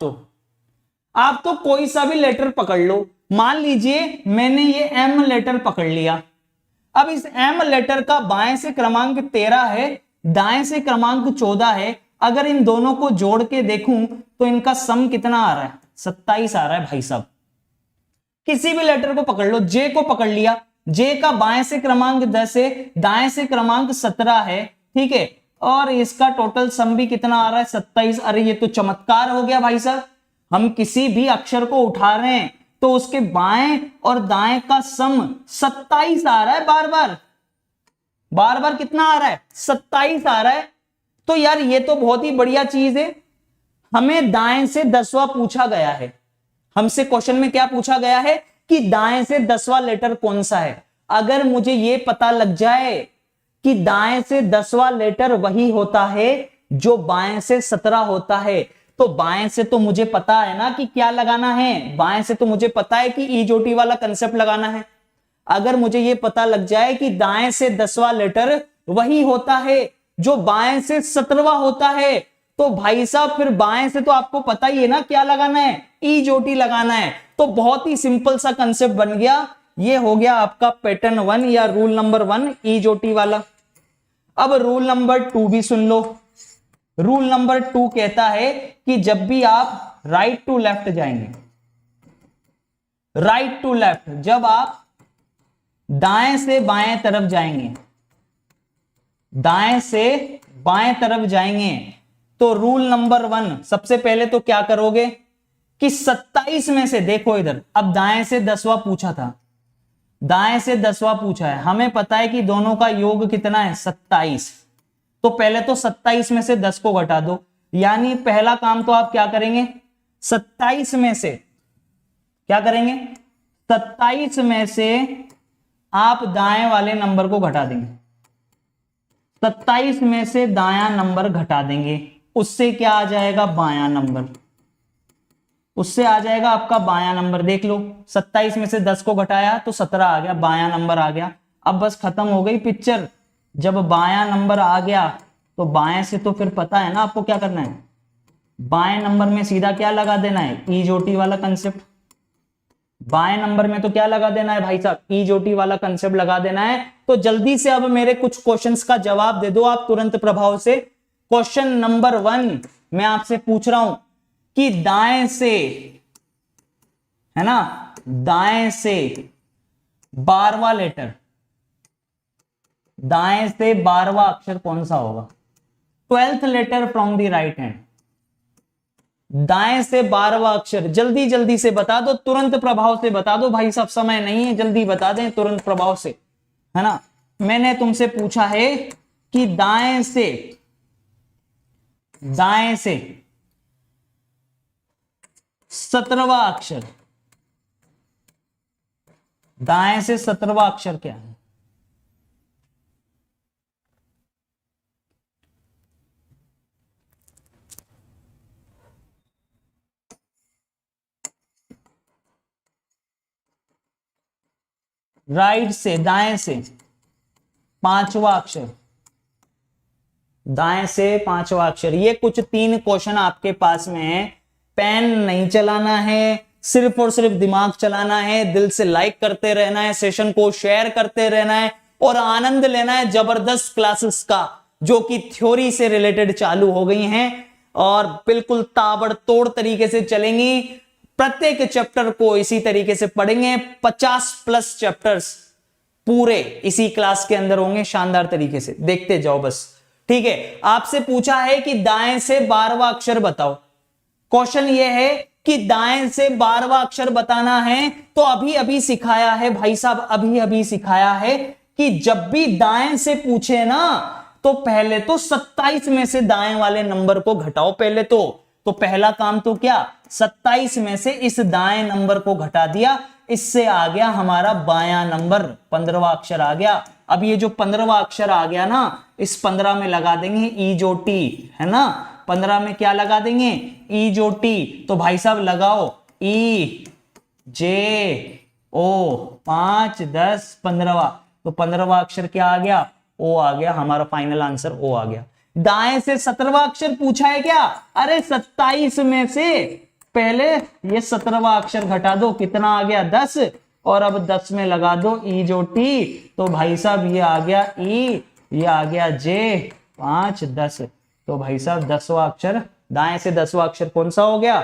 तो कोई सा भी लेटर पकड़ लो, मान लीजिए मैंने ये M लेटर पकड़ लिया। अब इस M लेटर का बाएं से क्रमांक 13 है, दाएं से क्रमांक 14 है। अगर इन दोनों को जोड़ के देखूं तो इनका सम कितना आ रहा है, 27 आ रहा है भाई साहब। किसी भी लेटर को पकड़ लो, J को पकड़ लिया, J का बाएं से क्रमांक 10 है, दाएं से क्रमांक 17 है, ठीक है, और इसका टोटल सम भी कितना आ रहा है, 27। अरे ये तो चमत्कार हो गया भाई साहब, हम किसी भी अक्षर को उठा रहे हैं तो उसके बाएं और दाएं का सम 27 आ रहा है, बार बार कितना आ रहा है, 27 आ रहा है। तो यार ये तो बहुत ही बढ़िया चीज है। हमें दाएं से 10वां पूछा गया है, हमसे क्वेश्चन में क्या पूछा गया है कि दाएं से 10वां लेटर कौन सा है। अगर मुझे यह पता लग जाए कि दाएं से 10वां लेटर वही होता है जो बाएं से 17 होता है, तो बाएं से तो मुझे पता है ना कि क्या लगाना है, बाएं से तो मुझे पता है कि ई जोटी वाला कंसेप्ट लगाना है। अगर मुझे यह पता लग जाए कि दाएं से 10वां लेटर वही होता है जो बाएं से 17वां होता है, तो भाई साहब फिर बाएं से तो आपको पता ही है ना क्या लगाना है, ई जोटी लगाना है। तो बहुत ही सिंपल सा कंसेप्ट बन गया। ये हो गया आपका पैटर्न 1 या रूल नंबर 1, ई जोटी वाला। अब रूल नंबर 2 भी सुन लो। रूल नंबर 2 कहता है कि जब भी आप राइट टू लेफ्ट जाएंगे, राइट टू लेफ्ट, जब आप दाएं से बाएं तरफ जाएंगे, दाएं से बाएं तरफ जाएंगे, तो रूल नंबर 1 सबसे पहले तो क्या करोगे कि 27 में से, देखो इधर, अब दाएं से 10वां पूछा था, दाएं से 10वां पूछा है, हमें पता है कि दोनों का योग कितना है, 27। तो पहले तो 27 में से 10 को घटा दो, यानी पहला काम तो आप क्या करेंगे, 27 में से क्या करेंगे, 27 में से आप दाएं वाले नंबर को घटा देंगे, 27 में से दायां नंबर घटा देंगे, उससे क्या आ जाएगा, बायां नंबर, उससे आ जाएगा आपका बायां नंबर। देख लो 27 में से 10 को घटाया तो 17 आ गया, बायां नंबर आ गया। अब बस खत्म हो गई पिक्चर। जब बायां नंबर आ गया तो बाएं से तो फिर पता है ना आपको क्या करना है, बाएं नंबर में सीधा क्या लगा देना है, ई जोटी वाला कंसेप्ट। बाएं नंबर में तो क्या लगा देना है भाई साहब, ई जोटी वाला कंसेप्ट लगा देना है। तो जल्दी से अब मेरे कुछ क्वेश्चंस का जवाब दे दो आप तुरंत प्रभाव से। क्वेश्चन नंबर 1 मैं आपसे पूछ रहा हूं कि दाएं से, है ना, दाएं से 12वां लेटर, दाएं से 12वां अक्षर कौन सा होगा, 12th letter from the right hand, दाएं से 12वां अक्षर, जल्दी जल्दी से बता दो, तुरंत प्रभाव से बता दो भाई साहब, समय नहीं है, जल्दी बता दें तुरंत प्रभाव से, है ना। मैंने तुमसे पूछा है कि दाएं से 17वां अक्षर, दाएं से 17वां अक्षर क्या है? राइट से, दाएं से 5वां अक्षर, दाएं से 5वां अक्षर। ये कुछ 3 क्वेश्चन आपके पास में है। पेन नहीं चलाना है, सिर्फ और सिर्फ दिमाग चलाना है, दिल से लाइक करते रहना है, सेशन को शेयर करते रहना है और आनंद लेना है जबरदस्त क्लासेस का, जो कि थ्योरी से रिलेटेड चालू हो गई हैं और बिल्कुल ताबड़तोड़ तरीके से चलेंगी। प्रत्येक चैप्टर को इसी तरीके से पढ़ेंगे। 50+ चैप्टर्स पूरे इसी क्लास के अंदर होंगे, शानदार तरीके से देखते जाओ बस। ठीक है, आपसे पूछा है कि दाएं से 12वां अक्षर बताओ। क्वेश्चन ये है कि दाएं से 12वां अक्षर बताना है, तो अभी अभी सिखाया है भाई साहब, अभी अभी सिखाया है कि जब भी दाएं से पूछे ना, तो पहले तो 27 में से दाएं वाले नंबर को घटाओ पहले तो पहला काम तो क्या, 27 में से इस दाएं नंबर को घटा दिया, इससे आ गया हमारा बायां नंबर, 15वां अक्षर आ गया। अब ये जो 15वां अक्षर आ गया ना, इस 15 में लगा देंगे ई जो टी है ना, 15 में क्या लगा देंगे, ई जो टी। तो भाई साहब लगाओ ई जे ओ, 5 10 15वां, तो 15वां अक्षर क्या आ गया, ओ आ गया। हमारा फाइनल आंसर ओ आ गया। दाएं से 17वां अक्षर पूछा है क्या, अरे 27 में से पहले ये 17वां अक्षर घटा दो, कितना आ गया 10, और अब 10 में लगा दो ई जो टी, तो भाई साहब ये आ गया ई, ये आ गया जे, 5 10, तो भाई साहब 10वां अक्षर, दाएं से 10वां अक्षर कौन सा हो गया,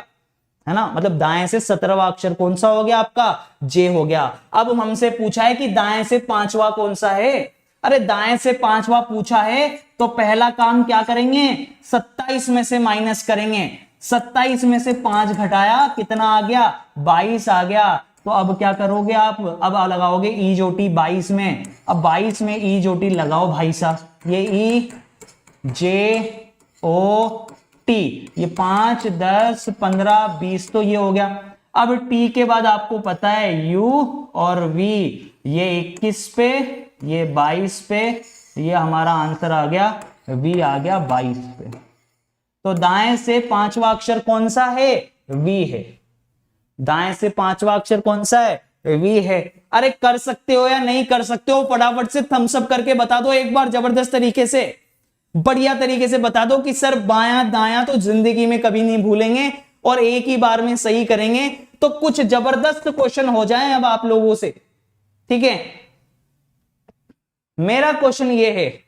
है ना, मतलब दाएं से 17वां अक्षर कौन सा हो गया आपका, जे हो गया। अब हमसे पूछा है कि दाएं से 5वां कौन सा है, अरे दाएं से 5वां पूछा है तो पहला काम क्या करेंगे, 27 में से माइनस करेंगे, 27 में से 5 घटाया, कितना आ गया 22 आ गया। तो अब क्या करोगे आप, अब लगाओगे ई जो टी 22 में, अब 22 में ई जो टी लगाओ भाई साहब, ये ई जे ओ टी, ये 5 10 15 20, तो ये हो गया। अब टी के बाद आपको पता है यू और वी, ये 21 पे, ये 22 पे, ये हमारा आंसर आ गया, वी आ गया 22 पे। तो दाएं से 5वां अक्षर कौन सा है, वी है। दाएं से 5वां अक्षर कौन सा है, वी है। अरे कर सकते हो या नहीं कर सकते हो, फटाफट से थम्स अप करके बता दो एक बार, जबरदस्त तरीके से, बढ़िया तरीके से बता दो कि सर बायां दायां तो जिंदगी में कभी नहीं भूलेंगे और एक ही बार में सही करेंगे, तो कुछ जबरदस्त क्वेश्चन हो जाए अब आप लोगों से। ठीक है, मेरा क्वेश्चन ये है,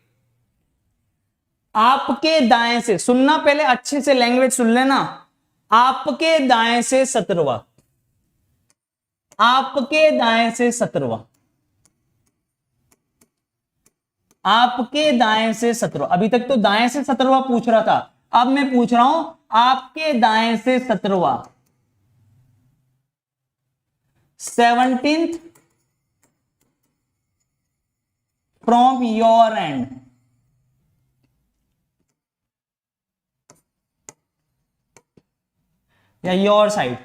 आपके दाएं से, सुनना पहले अच्छे से, लैंग्वेज सुन लेना, आपके दाएं से 17वां, आपके दाएं से 17वां, आपके दाएं से 17वां, अभी तक तो दाएं से 17वां पूछ रहा था, अब मैं पूछ रहा हूं आपके दाएं से 17वां, 17th फ्रॉम योर एंड, या your side,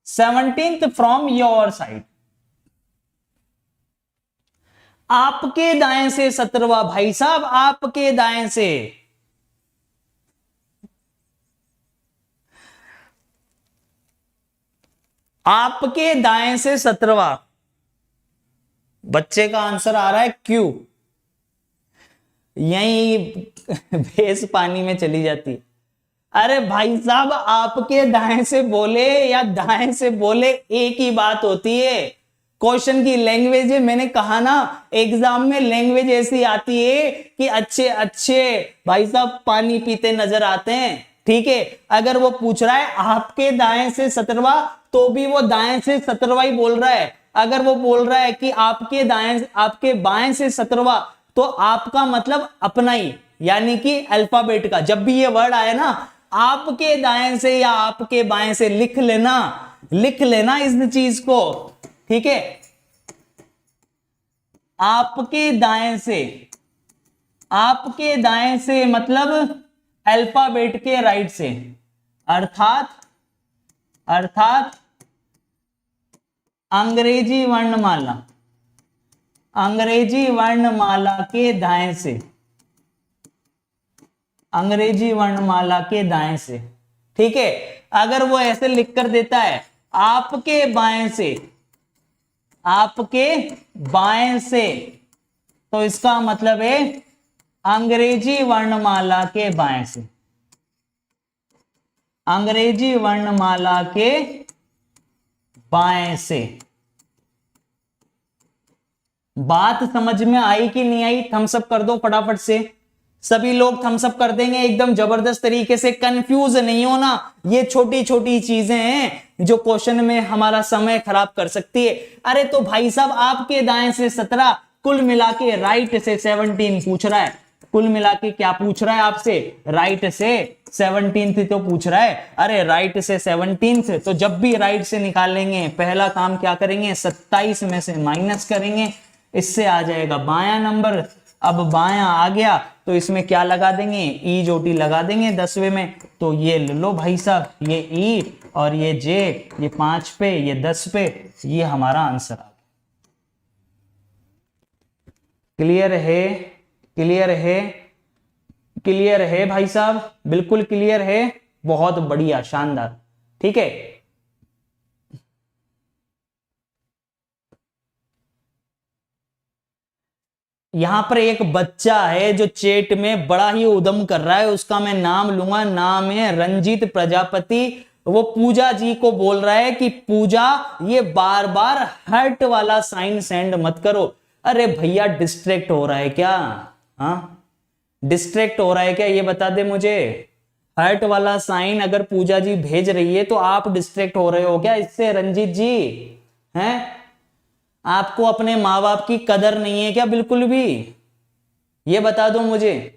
17th from your side, आपके दाएं से 17वां भाई साहब, आपके दाएं से, आपके दाएं से 17वां, बच्चे का आंसर आ रहा है क्यू, यही भैंस पानी में चली जाती है। अरे भाई साहब, आपके दाएं से बोले या दाएं से बोले एक ही बात होती है, क्वेश्चन की लैंग्वेज है। मैंने कहा ना, एग्जाम में लैंग्वेज ऐसी आती है कि अच्छे अच्छे भाई साहब पानी पीते नजर आते हैं। ठीक है, अगर वो पूछ रहा है आपके दाएं से 17वां, तो भी वो दाएं से 17वां ही बोल रहा है। अगर वो बोल रहा है कि आपके दाएं, आपके बाएं से 17वां, तो आपका मतलब अपना ही, यानी कि अल्फाबेट का। जब भी ये वर्ड आए ना, आपके दाएं से या आपके बाएं से लिख लेना, लिख लेना इस चीज को। ठीक है, आपके दाएं से, आपके दाएं से मतलब अल्फाबेट के राइट से, अर्थात अंग्रेजी वर्णमाला, अंग्रेजी वर्णमाला के दाएं से, अंग्रेजी वर्णमाला के दाएं से। ठीक है, अगर वो ऐसे लिख कर देता है आपके बाएं से, आपके बाएं से, तो इसका मतलब है अंग्रेजी वर्णमाला के बाएं से, अंग्रेजी वर्णमाला के बाएं से। बात समझ में आई कि नहीं आई? थम्स अप कर दो फटाफट से, सभी लोग थम्स अप कर देंगे एकदम जबरदस्त तरीके से। कंफ्यूज नहीं होना, ये छोटी छोटी चीजें हैं जो क्वेश्चन में हमारा समय खराब कर सकती है। अरे तो भाई साहब आपके दाएं से 17, कुल मिला के राइट से 17 पूछ रहा है। कुल मिला के क्या पूछ रहा है आपसे? राइट से 17 तो पूछ रहा है। अरे राइट से 17, तो जब भी राइट से निकालेंगे पहला काम क्या करेंगे? 27 में से माइनस करेंगे, इससे आ जाएगा बायां नंबर। अब बायां आ गया तो इसमें क्या लगा देंगे? ई जोटी लगा देंगे 10वें में। तो ये लो भाई साहब, ये ई और ये जे, ये 5 पे, ये 10 पे, ये हमारा आंसर आ गया। क्लियर है? क्लियर है? क्लियर है भाई साहब? बिल्कुल क्लियर है, बहुत बढ़िया, शानदार। ठीक है, यहां पर एक बच्चा है जो चैट में बड़ा ही उद्यम कर रहा है, उसका मैं नाम लूंगा, नाम है रंजीत प्रजापति। वो पूजा जी को बोल रहा है कि पूजा ये बार बार हर्ट वाला साइन सेंड मत करो। अरे भैया डिस्ट्रैक्ट हो रहा है क्या? हाँ, डिस्ट्रैक्ट हो रहा है क्या, ये बता दे मुझे। हर्ट वाला साइन अगर पूजा जी भेज रही है तो आप डिस्ट्रैक्ट हो रहे हो क्या इससे रंजीत जी? हैं, आपको अपने माँ बाप की कदर नहीं है क्या बिल्कुल भी? ये बता दो मुझे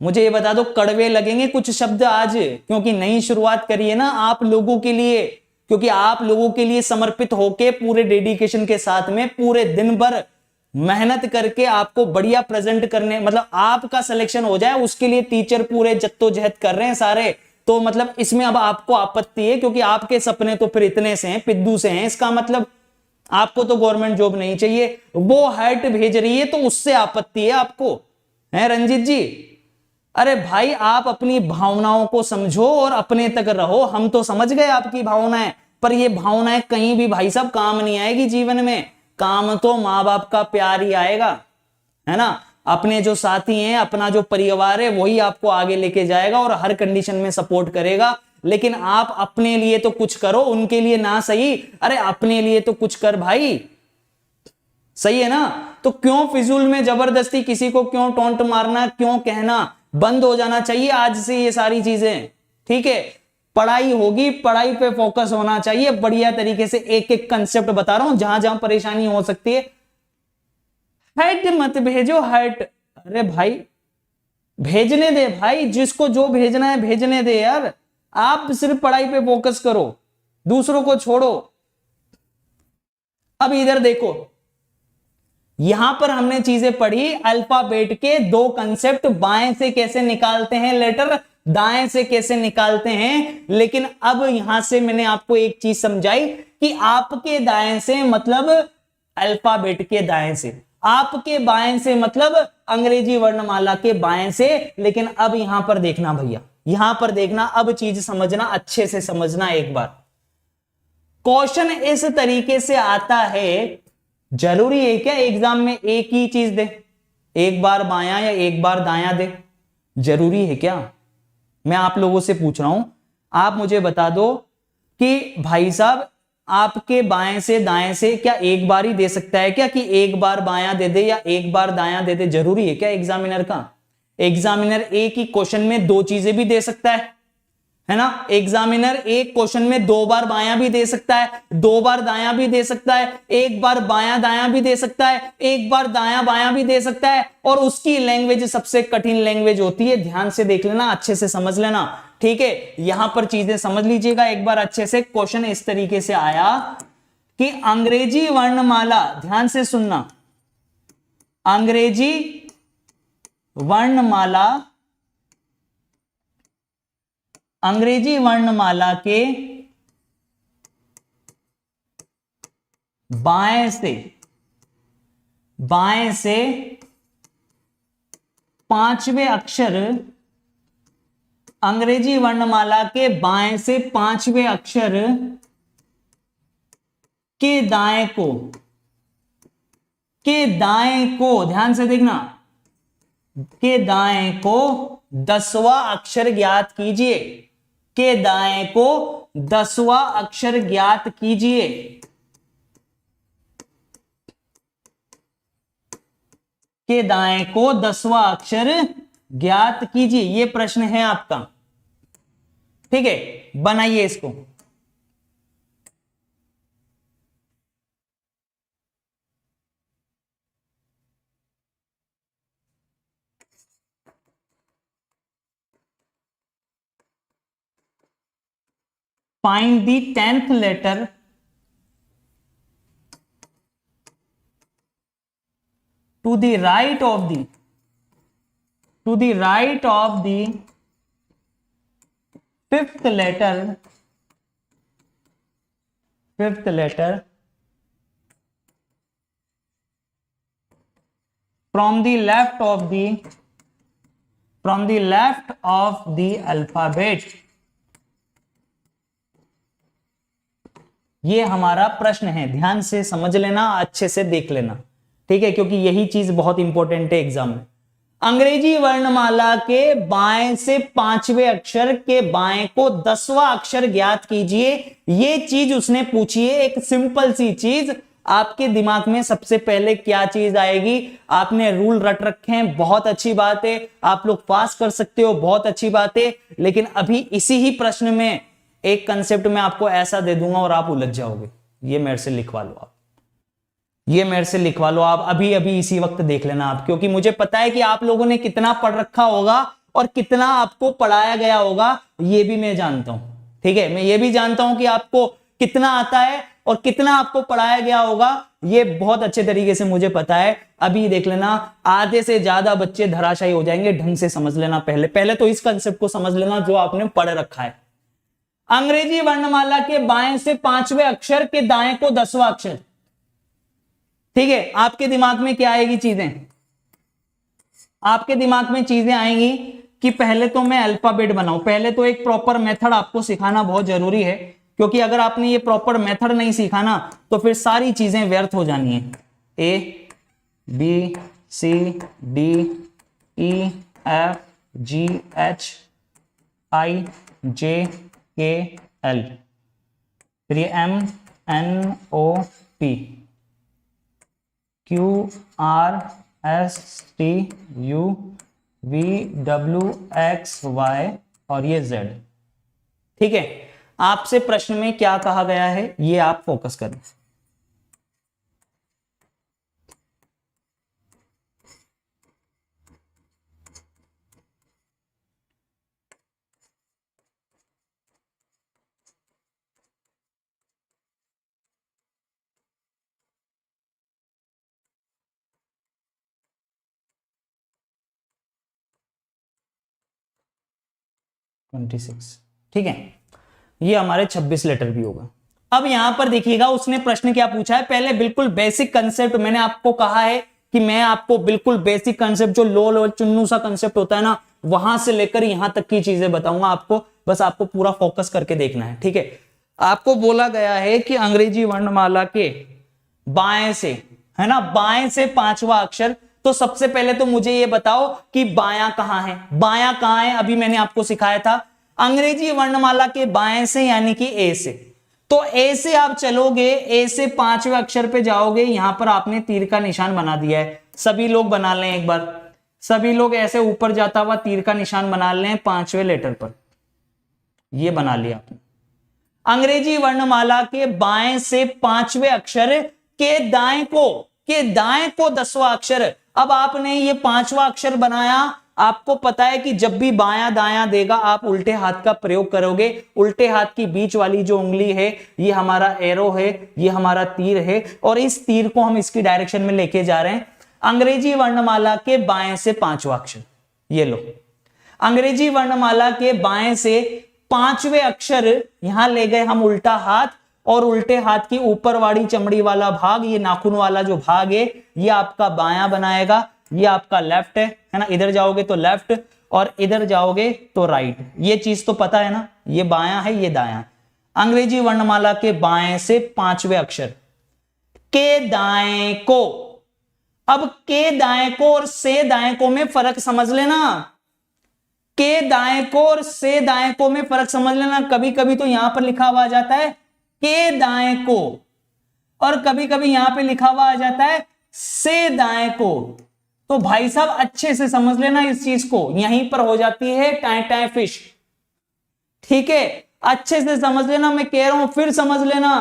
ये बता दो। कड़वे लगेंगे कुछ शब्द आज, क्योंकि नई शुरुआत करी है ना आप लोगों के लिए, क्योंकि आप लोगों के लिए समर्पित होके पूरे डेडिकेशन के साथ में पूरे दिन भर मेहनत करके आपको बढ़िया प्रेजेंट करने, मतलब आपका सिलेक्शन हो जाए उसके लिए टीचर पूरे जद्दोजहद कर रहे हैं सारे। तो मतलब इसमें अब आपको आपत्ति है, क्योंकि आपके सपने तो फिर इतने से हैं, पिद्दू से हैं, इसका मतलब आपको तो गवर्नमेंट जॉब नहीं चाहिए। वो हर्ट भेज रही है तो उससे आपत्ति है आपको, है रंजीत जी? अरे भाई आप अपनी भावनाओं को समझो और अपने तक रहो। हम तो समझ गए आपकी भावनाएं, पर ये भावनाएं कहीं भी भाई साहब काम नहीं आएगी जीवन में। काम तो माँ बाप का प्यार ही आएगा, है ना? अपने जो साथी हैं, अपना जो परिवार है, वही आपको आगे लेके जाएगा और हर कंडीशन में सपोर्ट करेगा। लेकिन आप अपने लिए तो कुछ करो, उनके लिए ना सही, अरे अपने लिए तो कुछ कर भाई, सही है ना? तो क्यों फिजूल में जबरदस्ती किसी को क्यों टोंट मारना, क्यों कहना? बंद हो जाना चाहिए आज से ये सारी चीजें। ठीक है, पढ़ाई होगी, पढ़ाई पे फोकस होना चाहिए बढ़िया तरीके से। एक एक कंसेप्ट बता रहा हूं, जहां जहां परेशानी हो सकती है। हर्ट मत भेजो, हर्ट। अरे भाई भेजने दे भाई, जिसको जो भेजना है भेजने दे यार। आप सिर्फ पढ़ाई पे फोकस करो, दूसरों को छोड़ो। अब इधर देखो, यहां पर हमने चीजें पढ़ी, अल्फाबेट के 2 कंसेप्ट, बाएं से कैसे निकालते हैं लेटर, दाएं से कैसे निकालते हैं। लेकिन अब यहां से मैंने आपको एक चीज समझाई कि आपके दाएं से मतलब अल्फाबेट के दाएं से, आपके बाएं से मतलब अंग्रेजी वर्णमाला के बाएं से। लेकिन अब यहां पर देखना भैया, यहां पर देखना, अब चीज समझना, अच्छे से समझना एक बार। क्वेश्चन इस तरीके से आता है, जरूरी है क्या एग्जाम में एक ही चीज दे, एक बार बायां या एक बार दायां दे? जरूरी है क्या? मैं आप लोगों से पूछ रहा हूं, आप मुझे बता दो कि भाई साहब आपके बाएं से दाएं से क्या एक बार ही दे सकता है क्या, कि एक बार बायां दे दे या एक बार दायां दे दे? जरूरी है क्या एग्जामिनर का? एग्जामिनर एक ही क्वेश्चन में 2 चीजें भी दे सकता है ना? एग्जामिनर एक क्वेश्चन में 2 बार बायां भी दे सकता है, 2 बार दायां भी दे सकता है, एक बार बायां दायां भी दे सकता है, एक बार दायां बायां भी दे सकता है। और उसकी लैंग्वेज सबसे कठिन लैंग्वेज होती है, ध्यान से देख लेना, अच्छे से समझ लेना। ठीक है, यहां पर चीजें समझ लीजिएगा एक बार अच्छे से। क्वेश्चन इस तरीके से आया कि अंग्रेजी वर्णमाला, ध्यान से सुनना, अंग्रेजी वर्णमाला, अंग्रेजी वर्णमाला के बाएं से पांचवें अक्षर, अंग्रेजी वर्णमाला के बाएं से पांचवें अक्षर के दाएं को ध्यान से देखना, के दाएं को 10वां अक्षर ज्ञात कीजिए, के दाएं को 10वां अक्षर ज्ञात कीजिए। के दाएं को 10वां अक्षर ज्ञात कीजिए, यह प्रश्न है आपका। ठीक है, बनाइए इसको। Find the 10th letter to the right of the fifth letter from the left of the alphabet। ये हमारा प्रश्न है, ध्यान से समझ लेना, अच्छे से देख लेना, ठीक है, क्योंकि यही चीज बहुत इंपॉर्टेंट है एग्जाम में। अंग्रेजी वर्णमाला के बाएं से पांचवें अक्षर के बाएं को 10वां अक्षर ज्ञात कीजिए, ये चीज उसने पूछी है। एक सिंपल सी चीज, आपके दिमाग में सबसे पहले क्या चीज आएगी? आपने रूल रट रखे हैं, बहुत अच्छी बात है, आप लोग पास कर सकते हो, बहुत अच्छी बात है। लेकिन अभी इसी ही प्रश्न में एक कंसेप्ट में आपको ऐसा दे दूंगा और आप उलझ जाओगे। ये मेरे से लिखवा लो आप, ये मेरे से लिखवा लो आप, अभी अभी इसी वक्त देख लेना आप, क्योंकि मुझे पता है कि आप लोगों ने कितना पढ़ रखा होगा और कितना आपको पढ़ाया गया होगा, ये भी मैं जानता हूं। ठीक है, मैं ये भी जानता हूं कि आपको कितना आता है और कितना आपको पढ़ाया गया होगा, ये बहुत अच्छे तरीके से मुझे पता है। अभी देख लेना, आधे से ज्यादा बच्चे धराशायी हो जाएंगे। ढंग से समझ लेना, पहले तो इस कंसेप्ट को समझ लेना जो आपने पढ़ रखा है। अंग्रेजी वर्णमाला के बाएं से पांचवें अक्षर के दाएं को 10वां अक्षर। ठीक है, आपके दिमाग में क्या आएगी चीजें? आपके दिमाग में चीजें आएंगी कि पहले तो मैं अल्फाबेट बनाऊं। पहले तो एक प्रॉपर मेथड आपको सिखाना बहुत जरूरी है, क्योंकि अगर आपने ये प्रॉपर मेथड नहीं सीखा ना तो फिर सारी चीजें व्यर्थ हो जानी है। A B C D E F G H I J K L, फिर ये M N O P Q R S T U V W X Y और ये Z। ठीक है, आपसे प्रश्न में क्या कहा गया है ये आप फोकस करें। ठीक है, ये हमारे 26 लेटर भी होगा। अब यहां पर देखिएगा उसने प्रश्न क्या पूछा है। पहले बिल्कुल बेसिक कंसेप्ट, मैंने आपको कहा है कि मैं आपको बिल्कुल बेसिक कंसेप्ट, जो लो चुन्नू सा कंसेप्ट होता है ना, वहां से लेकर यहां तक की चीजें बताऊंगा आपको, बस आपको पूरा फोकस करके देखना है। ठीक है, आपको बोला गया है कि अंग्रेजी वर्णमाला के बाएं से, है ना, बाएं से पांचवा अक्षर। तो सबसे पहले तो मुझे ये बताओ कि बायां कहां है? बायां कहां है? अभी मैंने आपको सिखाया था, अंग्रेजी वर्णमाला के बाएं से यानी कि ए से। तो ए से आप चलोगे, ए से पांचवें अक्षर पे जाओगे, यहां पर आपने तीर का निशान बना दिया है। सभी लोग बना लें एक बार, सभी लोग ऐसे ऊपर जाता हुआ तीर का निशान बना लें पांचवें लेटर पर। ये बना लिया आपने। अंग्रेजी वर्णमाला के बाएं से पांचवें अक्षर के दाएं को 10वां अक्षर। अब आपने ये पांचवा अक्षर बनाया, आपको पता है कि जब भी बायां दायां देगा आप उल्टे हाथ का प्रयोग करोगे। उल्टे हाथ की बीच वाली जो उंगली है ये हमारा एरो है, ये हमारा तीर है, और इस तीर को हम इसकी डायरेक्शन में लेके जा रहे हैं। अंग्रेजी वर्णमाला के बाएं से पांचवा अक्षर, ये लो, अंग्रेजी वर्णमाला के बाएं से पांचवें अक्षर यहां ले गए हम उल्टा हाथ, और उल्टे हाथ की ऊपर वाली चमड़ी वाला भाग, ये नाखून वाला जो भाग है, ये आपका बायां बनाएगा, ये आपका लेफ्ट है ना, इधर जाओगे तो लेफ्ट और इधर जाओगे तो राइट, ये चीज तो पता है ना, ये बायां है ये दायां। अंग्रेजी वर्णमाला के बाएं से पांचवें अक्षर के दाएं को, अब के दाएं को और से दाएं को में फर्क समझ लेना, के दाएं को और से दाएं को में फर्क समझ लेना। कभी कभी तो यहां पर लिखा हुआ आ जाता है के दाएं को, और कभी कभी यहां पे लिखा हुआ आ जाता है से दाएं को। तो भाई साहब अच्छे से समझ लेना इस चीज को, यहीं पर हो जाती है टाइ टाइ फिश, ठीक है, अच्छे से समझ लेना, मैं कह रहा हूं फिर समझ लेना।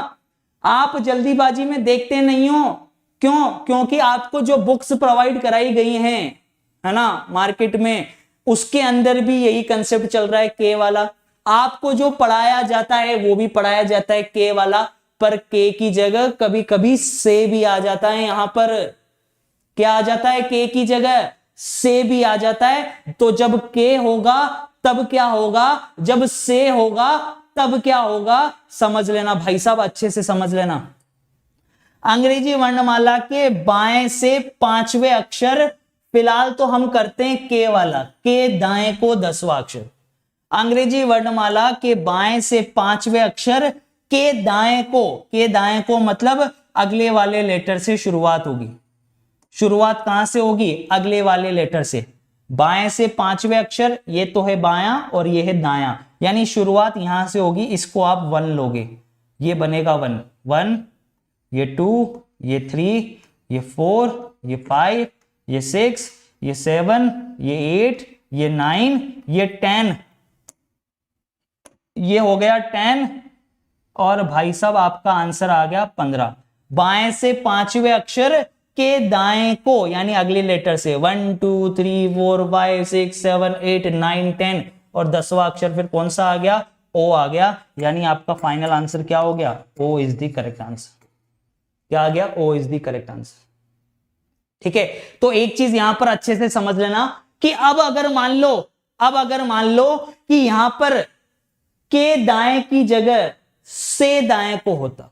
आप जल्दीबाजी में देखते नहीं हो, क्यों? क्योंकि आपको जो बुक्स प्रोवाइड कराई गई हैं, है ना, मार्केट में, उसके अंदर भी यही कंसेप्ट चल रहा है के वाला। आपको जो पढ़ाया जाता है वो भी पढ़ाया जाता है के वाला, पर के की जगह कभी कभी से भी आ जाता है। यहां पर क्या आ जाता है? के की जगह से भी आ जाता है। तो जब के होगा तब क्या होगा, जब से होगा तब क्या होगा, समझ लेना भाई साहब, अच्छे से समझ लेना। अंग्रेजी वर्णमाला के बाएं से पांचवें अक्षर, फिलहाल तो हम करते हैं के वाला, के दाएं को 10वां अक्षर। अंग्रेजी वर्णमाला के बाएं से पांचवें अक्षर के दाएं को मतलब अगले वाले लेटर से शुरुआत होगी। शुरुआत कहां से होगी? अगले वाले लेटर से। बाएं से पांचवें अक्षर, ये तो है बायां और ये है दायां, यानी शुरुआत यहां से होगी। इसको आप 1 लोगे, ये बनेगा 1 1, ये 2, ये 3, ये 4, ये 5, ये 6, ये 7, ये 8, ये 9, ये 10, ये हो गया 10, और भाई साहब आपका आंसर आ गया 15। बाएं से पांचवें अक्षर के दाएं को, यानी अगले लेटर से 1 2 3 4 5 6 7 8 9 10, और 10वां अक्षर फिर कौन सा आ गया? ओ आ गया। यानी आपका फाइनल आंसर क्या हो गया? O is the correct answer. क्या आ गया? O is the correct answer. ठीक है, तो एक चीज यहां पर अच्छे से समझ लेना कि अब अगर मान लो कि यहां पर के दाएं की जगह से दाएं को होता,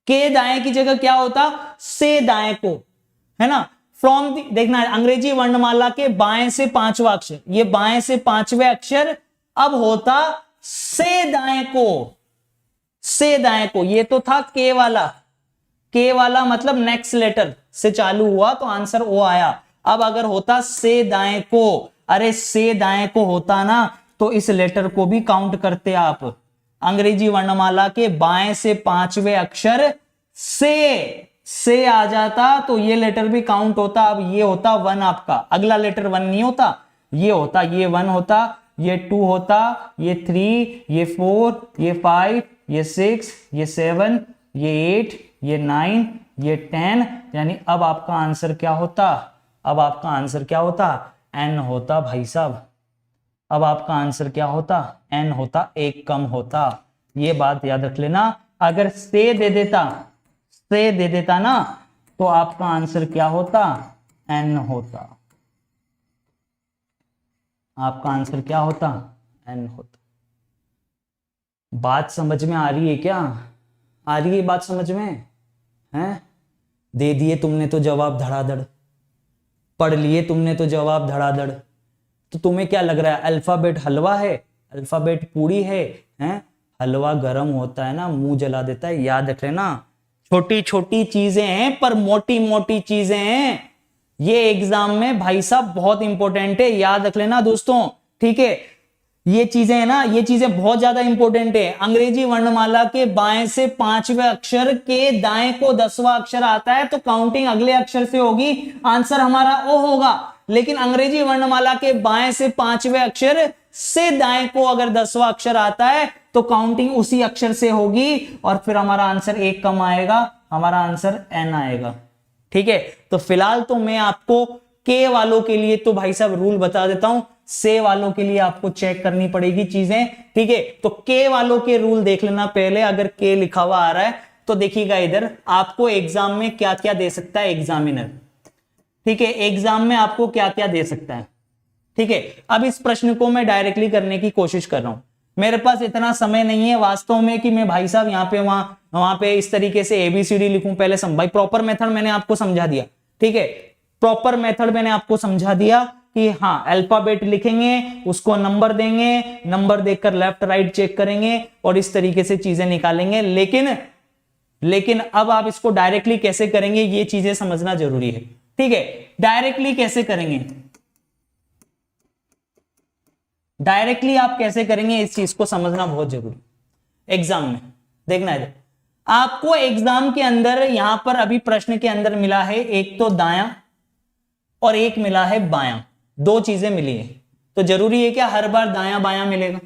के दाएं की जगह क्या होता? से दाएं को, है ना। फ्रॉम देखना है, अंग्रेजी वर्णमाला के बाएं से पांचवा अक्षर, ये बाएं से पांचवें अक्षर अब होता से दाएं को, से दाएं को। ये तो था के वाला मतलब नेक्स्ट लेटर से चालू हुआ तो आंसर ओ आया। अब अगर होता से दाएं को, अरे से दाएं को होता ना, तो इस लेटर को भी काउंट करते आप। अंग्रेजी वर्णमाला के बाएं से पांचवें अक्षर से आ जाता तो ये लेटर भी काउंट होता। अब ये होता 1 आपका, अगला लेटर 1 नहीं होता, ये होता, ये 1 होता, ये 2 होता, ये 3, ये 4, ये 5, ये 6, ये 7, ये 8, ये 9, ये 10। यानी अब आपका आंसर क्या होता? अब आपका आंसर क्या होता? एन होता भाई साहब। अब आपका आंसर क्या होता? एन होता, एक कम होता। ये बात याद रख लेना। अगर से दे देता ना, तो आपका आंसर क्या होता? एन होता। आपका आंसर क्या होता? एन होता। बात समझ में आ रही है क्या? आ रही है बात समझ में? हैं? दे दिए तुमने तो जवाब धड़ाधड़, पढ़ लिए तुमने तो जवाब धड़ाधड़। तो तुम्हें क्या लग रहा है? अल्फाबेट हलवा है, अल्फाबेट पूरी है, हैं? हलवा गर्म होता है ना, मुंह जला देता है। याद रख लेना, छोटी छोटी चीजें हैं पर मोटी मोटी चीजें हैं। ये एग्जाम में भाई साहब बहुत इंपॉर्टेंट है, याद रख लेना दोस्तों। ठीक है, ये चीजें है ना, ये चीजें बहुत ज्यादा इंपॉर्टेंट है। अंग्रेजी वर्णमाला के बाएं से पांचवें अक्षर के दाएं को 10वां अक्षर आता है तो काउंटिंग अगले अक्षर से होगी, आंसर हमारा ओ होगा। लेकिन अंग्रेजी वर्णमाला के बाएं से पांचवें अक्षर से दाएं को अगर 10वां अक्षर आता है तो काउंटिंग उसी अक्षर से होगी, और फिर हमारा आंसर एक कम आएगा, हमारा आंसर एन आएगा। ठीक है, तो फिलहाल तो मैं आपको के वालों के लिए तो भाई साहब रूल बता देता हूं, से वालों के लिए आपको चेक करनी पड़ेगी चीजें। ठीक है, तो के वालों के रूल देख लेना पहले। अगर के लिखा हुआ आ रहा है तो देखिएगा इधर आपको एग्जाम में क्या क्या दे सकता है एग्जामिनर। ठीक है, एग्जाम में आपको क्या क्या दे सकता है। ठीक है, अब इस प्रश्न को मैं डायरेक्टली करने की कोशिश कर रहा हूं। मेरे पास इतना समय नहीं है वास्तव में कि मैं भाई साहब यहाँ पे वहां पे इस तरीके से एबीसीडी लिखूं। पहले भाई प्रॉपर मेथड मैंने आपको समझा दिया। ठीक है, प्रॉपर मेथड मैंने आपको समझा दिया कि हाँ अल्फाबेट लिखेंगे, उसको नंबर देंगे, नंबर देखकर लेफ्ट राइट चेक करेंगे और इस तरीके से चीजें निकालेंगे। लेकिन अब आप इसको डायरेक्टली कैसे करेंगे ये चीजें समझना जरूरी है। ठीक है, डायरेक्टली कैसे करेंगे, डायरेक्टली आप कैसे करेंगे इस चीज को समझना बहुत जरूरी। एग्जाम में देखना है, आपको एग्जाम के अंदर यहां पर अभी प्रश्न के अंदर मिला है एक तो दायां और एक मिला है बायां, दो चीजें मिली है। तो जरूरी है क्या हर बार दायां बायां मिलेगा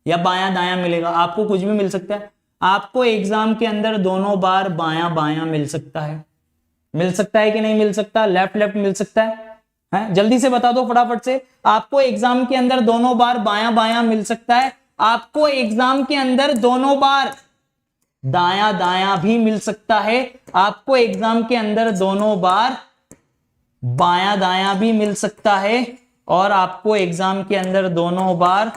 या बायां दायां मिलेगा? आपको कुछ भी मिल सकता है। आपको एग्जाम के अंदर दोनों बार बायां बायां मिल सकता है। मिल सकता है कि नहीं मिल सकता? लेफ्ट लेफ्ट मिल सकता है? जल्दी से बता दो फटाफट से। आपको एग्जाम के अंदर दोनों बार बायां बायां मिल सकता है। आपको एग्जाम के अंदर दोनों बार दायां दायां भी मिल सकता है। आपको एग्जाम के अंदर दोनों बार बायां दायां भी मिल सकता है और आपको एग्जाम के अंदर दोनों बार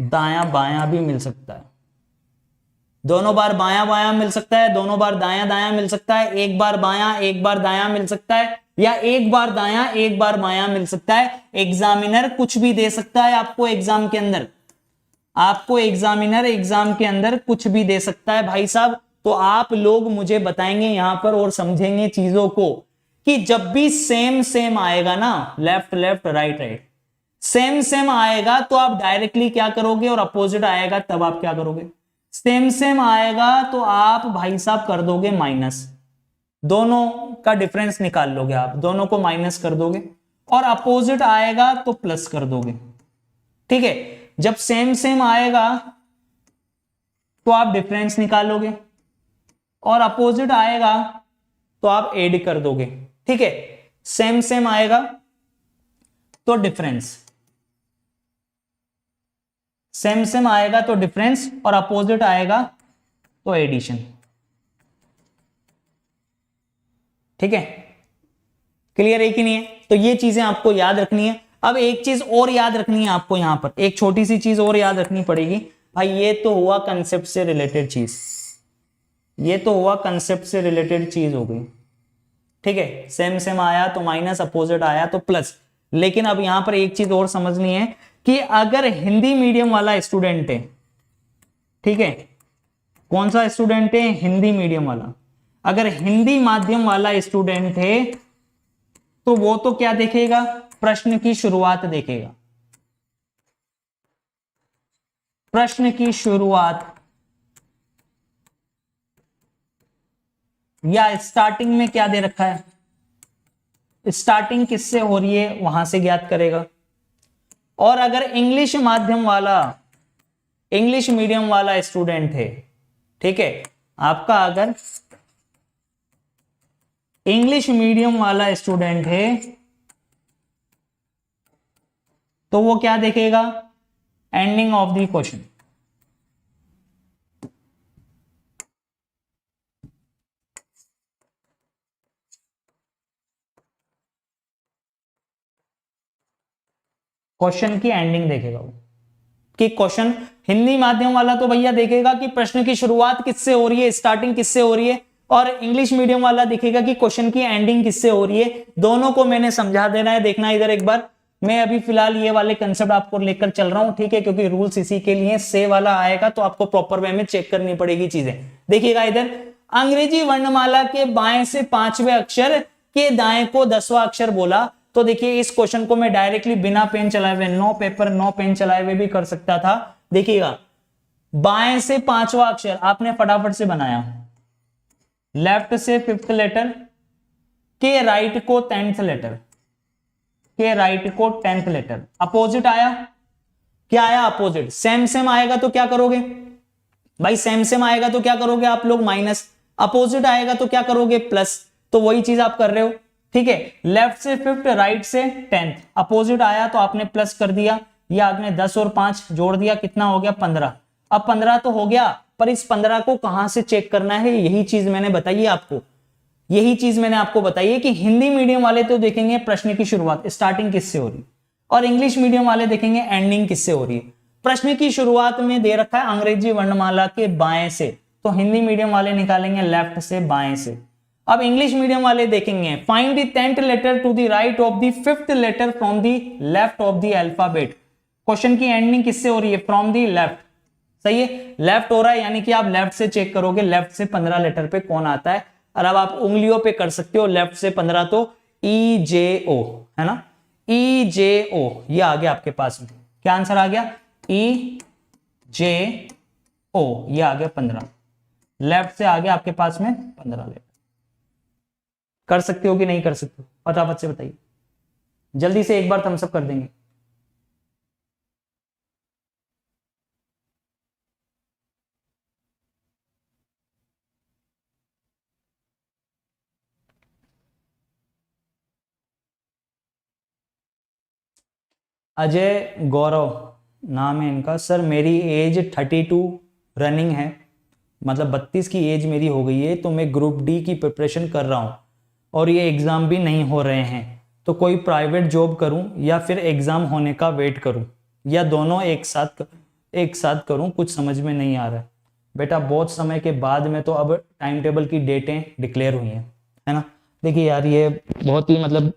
दायां बायां भी मिल सकता है। दोनों बार बायां बायां मिल सकता है, दोनों बार दायां दायां मिल सकता है, एक बार बायां एक बार दायां मिल सकता है, या एक बार दायां एक बार बायां मिल सकता है। एग्जामिनर कुछ भी दे सकता है आपको एग्जाम के अंदर। आपको एग्जामिनर एग्जाम के अंदर कुछ भी दे सकता है भाई साहब। तो आप लोग मुझे बताएंगे यहां पर और समझेंगे चीजों को कि जब भी सेम सेम आएगा ना, left left right right, same same आएगा तो आप डायरेक्टली क्या करोगे, और अपोजिट आएगा तब आप क्या करोगे? सेम सेम आएगा तो आप भाई साहब कर दोगे माइनस, दोनों का डिफरेंस निकाल लोगे आप, दोनों को माइनस कर दोगे, और अपोजिट आएगा तो प्लस कर दोगे। ठीक है, जब सेम सेम आएगा तो आप डिफरेंस निकालोगे और अपोजिट आएगा तो आप ऐड कर दोगे। ठीक है, सेम सेम आएगा तो डिफरेंस, सेम सेम आएगा तो डिफरेंस और अपोजिट आएगा तो एडिशन। ठीक है, क्लियर है कि नहीं है? तो ये चीजें आपको याद रखनी है। अब एक चीज और याद रखनी है आपको, यहां पर एक छोटी सी चीज और याद रखनी पड़ेगी भाई। ये तो हुआ कंसेप्ट से रिलेटेड चीज, ये तो हुआ कंसेप्ट से रिलेटेड चीज हो गई। ठीक है, सेम सेम आया तो माइनस, अपोजिट आया तो प्लस। लेकिन अब यहां पर एक चीज और समझनी है कि अगर हिंदी मीडियम वाला स्टूडेंट है, ठीक है, कौन सा स्टूडेंट है? हिंदी मीडियम वाला। अगर हिंदी माध्यम वाला स्टूडेंट है तो वो तो क्या देखेगा? प्रश्न की शुरुआत देखेगा। प्रश्न की शुरुआत या स्टार्टिंग में क्या दे रखा है, स्टार्टिंग किससे हो रही है वहां से ज्ञात करेगा। और अगर इंग्लिश माध्यम वाला, इंग्लिश मीडियम वाला स्टूडेंट है, ठीक है, आपका अगर इंग्लिश मीडियम वाला स्टूडेंट है तो वो क्या देखेगा? Ending of the question. Question की एंडिंग देखेगा वो, कि क्वेश्चन, हिंदी माध्यम वाला तो भैया देखेगा कि प्रश्न की शुरुआत किससे हो रही है, स्टार्टिंग किससे हो रही है, और इंग्लिश मीडियम वाला दिखेगा कि क्वेश्चन की एंडिंग किससे हो रही है। दोनों को मैंने समझा देना है। देखना इधर एक बार, मैं अभी फिलहाल ये वाले कंसेप्ट आपको लेकर चल रहा हूं, ठीक है, क्योंकि रूल्स इसी के लिए। से वाला आएगा तो आपको प्रॉपर वे में चेक करनी पड़ेगी चीजें। देखिएगा इधर, अंग्रेजी वर्णमाला के बाएं से 5वें अक्षर के दाएं को 10वां अक्षर बोला। तो देखिए इस क्वेश्चन को मैं डायरेक्टली बिना पेन चलाए हुए, नो पेपर नो पेन चलाए हुए भी कर सकता था। देखिएगा, बाएं से 5वां अक्षर आपने फटाफट से बनाया, लेफ्ट से 5th लेटर, के राइट को 10th लेटर, के राइट को 10th लेटर। अपोजिट आया, क्या आया? अपोजिट। सेम सेम आएगा तो क्या करोगे भाई? सेम सेम आएगा तो क्या करोगे आप लोग? माइनस। अपोजिट आएगा तो क्या करोगे? प्लस। तो वही चीज आप कर रहे हो, ठीक है। लेफ्ट से 5th, राइट से 10th। अपोजिट आया तो आपने प्लस कर दिया, या आपने 10 और 5 जोड़ दिया, कितना हो गया? 15। अब 15 तो हो गया, पर इस 15 को कहां से चेक करना है, यही चीज मैंने बताई है आपको। यही चीज मैंने आपको बताई है कि हिंदी मीडियम वाले तो देखेंगे प्रश्न की शुरुआत स्टार्टिंग किससे हो रही है, और इंग्लिश मीडियम वाले देखेंगे एंडिंग किससे हो रही है। प्रश्न की शुरुआत में दे रखा है अंग्रेजी वर्णमाला के बाएं से, तो हिंदी मीडियम वाले निकालेंगे लेफ्ट से बाएं से। अब इंग्लिश मीडियम वाले देखेंगे find the 10th letter to the right of the 5th letter from the left of the alphabet. Question की एंडिंग किससे हो रही है, फ्रॉम द लेफ्ट। सही है, लेफ्ट हो रहा है, यानी कि आप लेफ्ट से चेक करोगे लेफ्ट से 15 लेटर पे कौन आता है। और अब आप उंगलियों पे कर सकते हो लेफ्ट से 15, तो EJO है ना, EJO ये आ गया आपके पास में। क्या आंसर आ गया, EJO ये आ गया 15, लेफ्ट से आ गया आपके पास में 15 लेटर। कर सकते हो कि नहीं कर सकते हो, फटाफट से बताइए, जल्दी से एक बार थम्स अप कर देंगे। अजय गौरव नाम है इनका। सर मेरी एज 32 रनिंग है, मतलब 32 की एज मेरी हो गई है, तो मैं ग्रुप डी की प्रिपरेशन कर रहा हूँ और ये एग्ज़ाम भी नहीं हो रहे हैं, तो कोई प्राइवेट जॉब करूँ या फिर एग्ज़ाम होने का वेट करूँ, या दोनों एक साथ करूँ, कुछ समझ में नहीं आ रहा है। बेटा बहुत समय के बाद में तो अब टाइम टेबल की डेटें डिक्लेयर हुई हैं, है ना। देखिए यार ये बहुत ही मतलब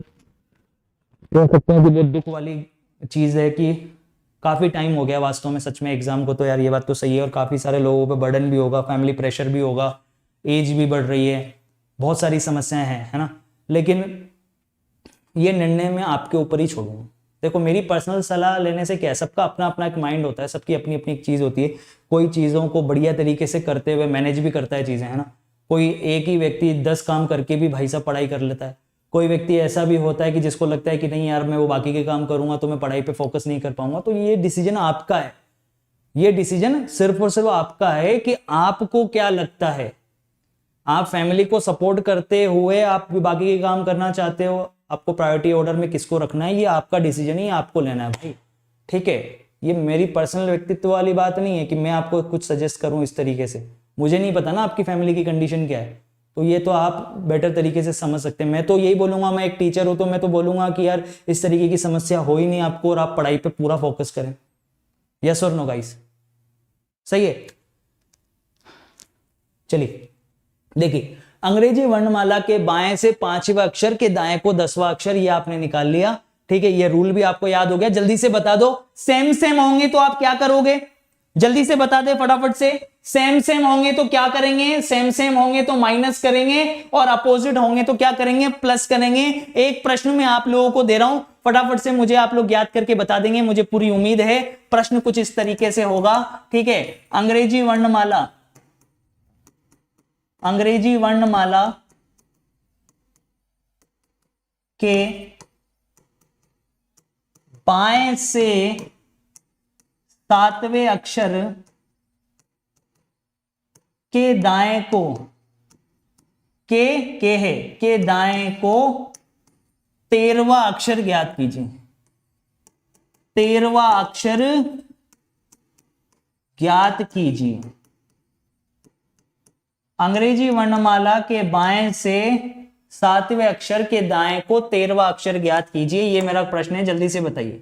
कह सकते हैं कि बहुत दुख वाली चीज़ है कि काफ़ी टाइम हो गया वास्तव में सच में एग्ज़ाम को, तो यार ये बात तो सही है, और काफ़ी सारे लोगों पे बर्डन भी होगा, फैमिली प्रेशर भी होगा, एज भी बढ़ रही है, बहुत सारी समस्याएं हैं, है ना। लेकिन ये निर्णय मैं आपके ऊपर ही छोड़ूंगा। देखो मेरी पर्सनल सलाह लेने से क्या है, सबका अपना अपना एक माइंड होता है, सबकी अपनी अपनी एक चीज़ होती है। कोई चीज़ों को बढ़िया तरीके से करते हुए मैनेज भी करता है चीज़ें, है ना। कोई एक ही व्यक्ति 10 काम करके भी भाई साहब पढ़ाई कर लेता है। कोई व्यक्ति ऐसा भी होता है कि जिसको लगता है कि नहीं यार मैं वो बाकी के काम करूंगा तो मैं पढ़ाई पे फोकस नहीं कर पाऊंगा। तो ये डिसीजन आपका है, ये डिसीजन सिर्फ और सिर्फ आपका है कि आपको क्या लगता है। आप फैमिली को सपोर्ट करते हुए आप बाकी के काम करना चाहते हो, आपको प्रायोरिटी ऑर्डर में किसको रखना है, ये आपका डिसीजन ही आपको लेना है भाई, ठीक है। ये मेरी पर्सनल व्यक्तित्व वाली बात नहीं है कि मैं आपको कुछ सजेस्ट करूं इस तरीके से। मुझे नहीं पता ना आपकी फैमिली की कंडीशन क्या है, तो ये तो आप बेटर तरीके से समझ सकते हैं। मैं तो यही बोलूंगा, मैं एक टीचर हूं तो मैं तो बोलूंगा कि यार इस तरीके की समस्या हो ही नहीं आपको, और आप पढ़ाई पे पूरा फोकस करें। यस और नो गाइस, सही है। चलिए देखिए, अंग्रेजी वर्णमाला के बाएं से 5वें अक्षर के दाएं को 10वां अक्षर, ये आपने निकाल लिया, ठीक है। ये रूल भी आपको याद हो गया। जल्दी से बता दो, सेम सेम होंगे तो आप क्या करोगे, जल्दी से बता दे फटाफट से। सेम सेम होंगे तो क्या करेंगे, सेम सेम होंगे तो माइनस करेंगे, और अपोजिट होंगे तो क्या करेंगे, प्लस करेंगे। एक प्रश्न में आप लोगों को दे रहा हूं, फटाफट से मुझे आप लोग याद करके बता देंगे, मुझे पूरी उम्मीद है। प्रश्न कुछ इस तरीके से होगा, ठीक है। अंग्रेजी वर्णमाला के बाएं से 7वें अक्षर के दाएं को के दाएं को 13वां अक्षर ज्ञात कीजिए। 13वां अक्षर ज्ञात कीजिए। अंग्रेजी वर्णमाला के बाएं से 7वें अक्षर के दाएं को 13वां अक्षर ज्ञात कीजिए, ये मेरा प्रश्न है, जल्दी से बताइए।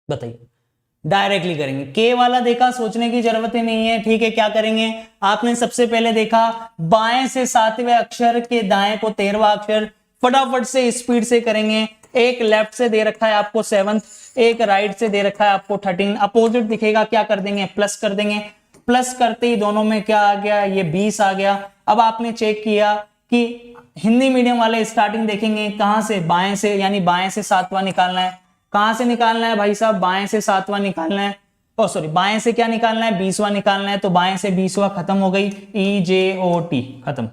बताइए, डायरेक्टली करेंगे। के वाला देखा, सोचने की जरूरत ही नहीं है, ठीक है। क्या करेंगे, आपने सबसे पहले देखा बाएं से 7वें अक्षर के दाएं को 13वां अक्षर, फटाफट से स्पीड से करेंगे। एक लेफ्ट से दे रखा है आपको 7th, एक राइट से दे रखा है आपको 13, अपोजिट दिखेगा, क्या कर देंगे, प्लस कर देंगे। प्लस करते ही दोनों में क्या आ गया, ये 20 आ गया। अब आपने चेक किया कि हिंदी मीडियम वाले स्टार्टिंग देखेंगे कहां से, बाएं से, यानी बाएं से सातवां निकालना है। कहां से निकालना है भाई साहब, बाएं से सातवां निकालना है। ओ सॉरी, बाएं से क्या निकालना है, 20वां निकालना है। तो बाएं से 20वां खत्म हो गई, EJOT खत्म,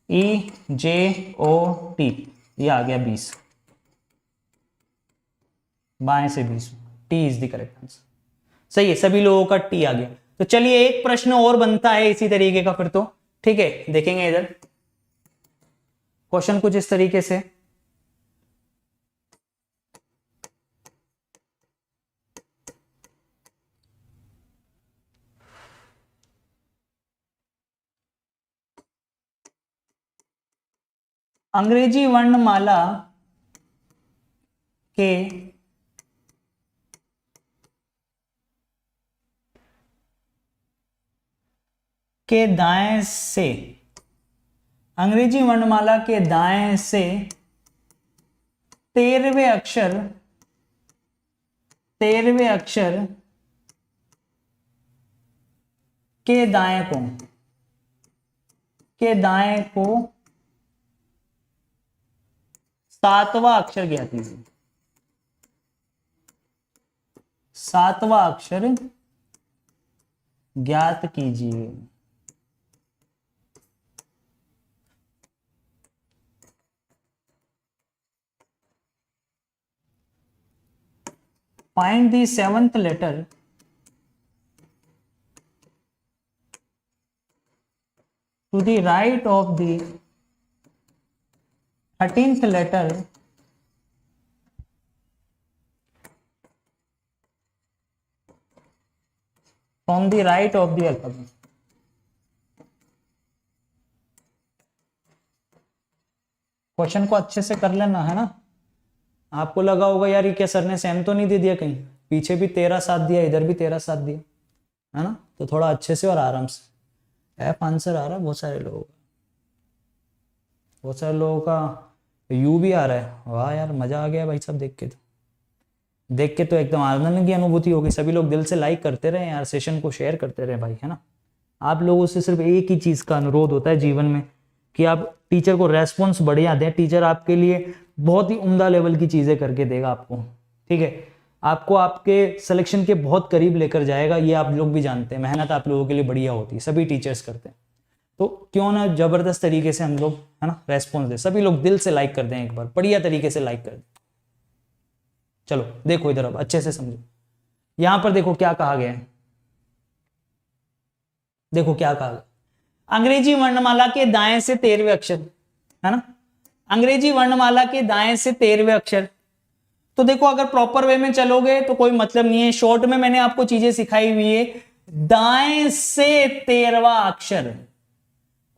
EJOT ये आ गया 20, बाएं से 20, T is the correct answer. सही है, सभी लोगों का टी आ गया। तो चलिए एक प्रश्न और बनता है इसी तरीके का फिर तो, ठीक है, देखेंगे इधर क्वेश्चन कुछ इस तरीके से। अंग्रेजी वर्णमाला के दाएं से, अंग्रेजी वर्णमाला के दाएं से 13वें अक्षर के दाएं को 7वां अक्षर ज्ञात कीजिए। 7वां अक्षर ज्ञात कीजिए। Find the 7th letter to the right of the 13th letter from the right of the alphabet। Question को अच्छे से कर लेना है ना। आपको लगा होगा यार ये क्या सर ने सेम तो नहीं दे दिया, कहीं पीछे भी 13 7 दिया, इधर भी 13 7 दिया है ना। तो थोड़ा अच्छे से और आराम से। एफ आंसर आ रहा है बहुत सारे लोगों का यू भी आ रहा है। वाह यार मजा आ गया भाई साहब, देख के तो एकदम आनंद की अनुभूति होगी। सभी लोग दिल से लाइक करते रहे यार, सेशन को शेयर करते रहे भाई, है ना। आप लोगों से सिर्फ एक ही चीज का अनुरोध होता है जीवन में कि आप टीचर को रेस्पॉन्स बढ़िया दें। टीचर आपके लिए बहुत ही उम्दा लेवल की चीजें करके देगा आपको, ठीक है। आपको आपके सिलेक्शन के बहुत करीब लेकर जाएगा, ये आप लोग भी जानते हैं। मेहनत आप लोगों के लिए बढ़िया होती है, सभी टीचर्स करते हैं। तो क्यों ना जबरदस्त तरीके से हम लोग, है ना, रेस्पॉन्स दें। सभी लोग दिल से लाइक कर दें, एक बार बढ़िया तरीके से लाइक कर दें। चलो देखो इधर, अब अच्छे से समझो। यहां पर देखो क्या कहा गया है, देखो क्या कहा गया। अंग्रेजी वर्णमाला के दाएं से 13वें अक्षर, है ना। अंग्रेजी वर्णमाला के दाएं से 13वें अक्षर। तो देखो अगर प्रॉपर वे में चलोगे तो कोई मतलब नहीं है। शॉर्ट में मैंने आपको चीजें सिखाई हुई है। दाएं से 13वां अक्षर,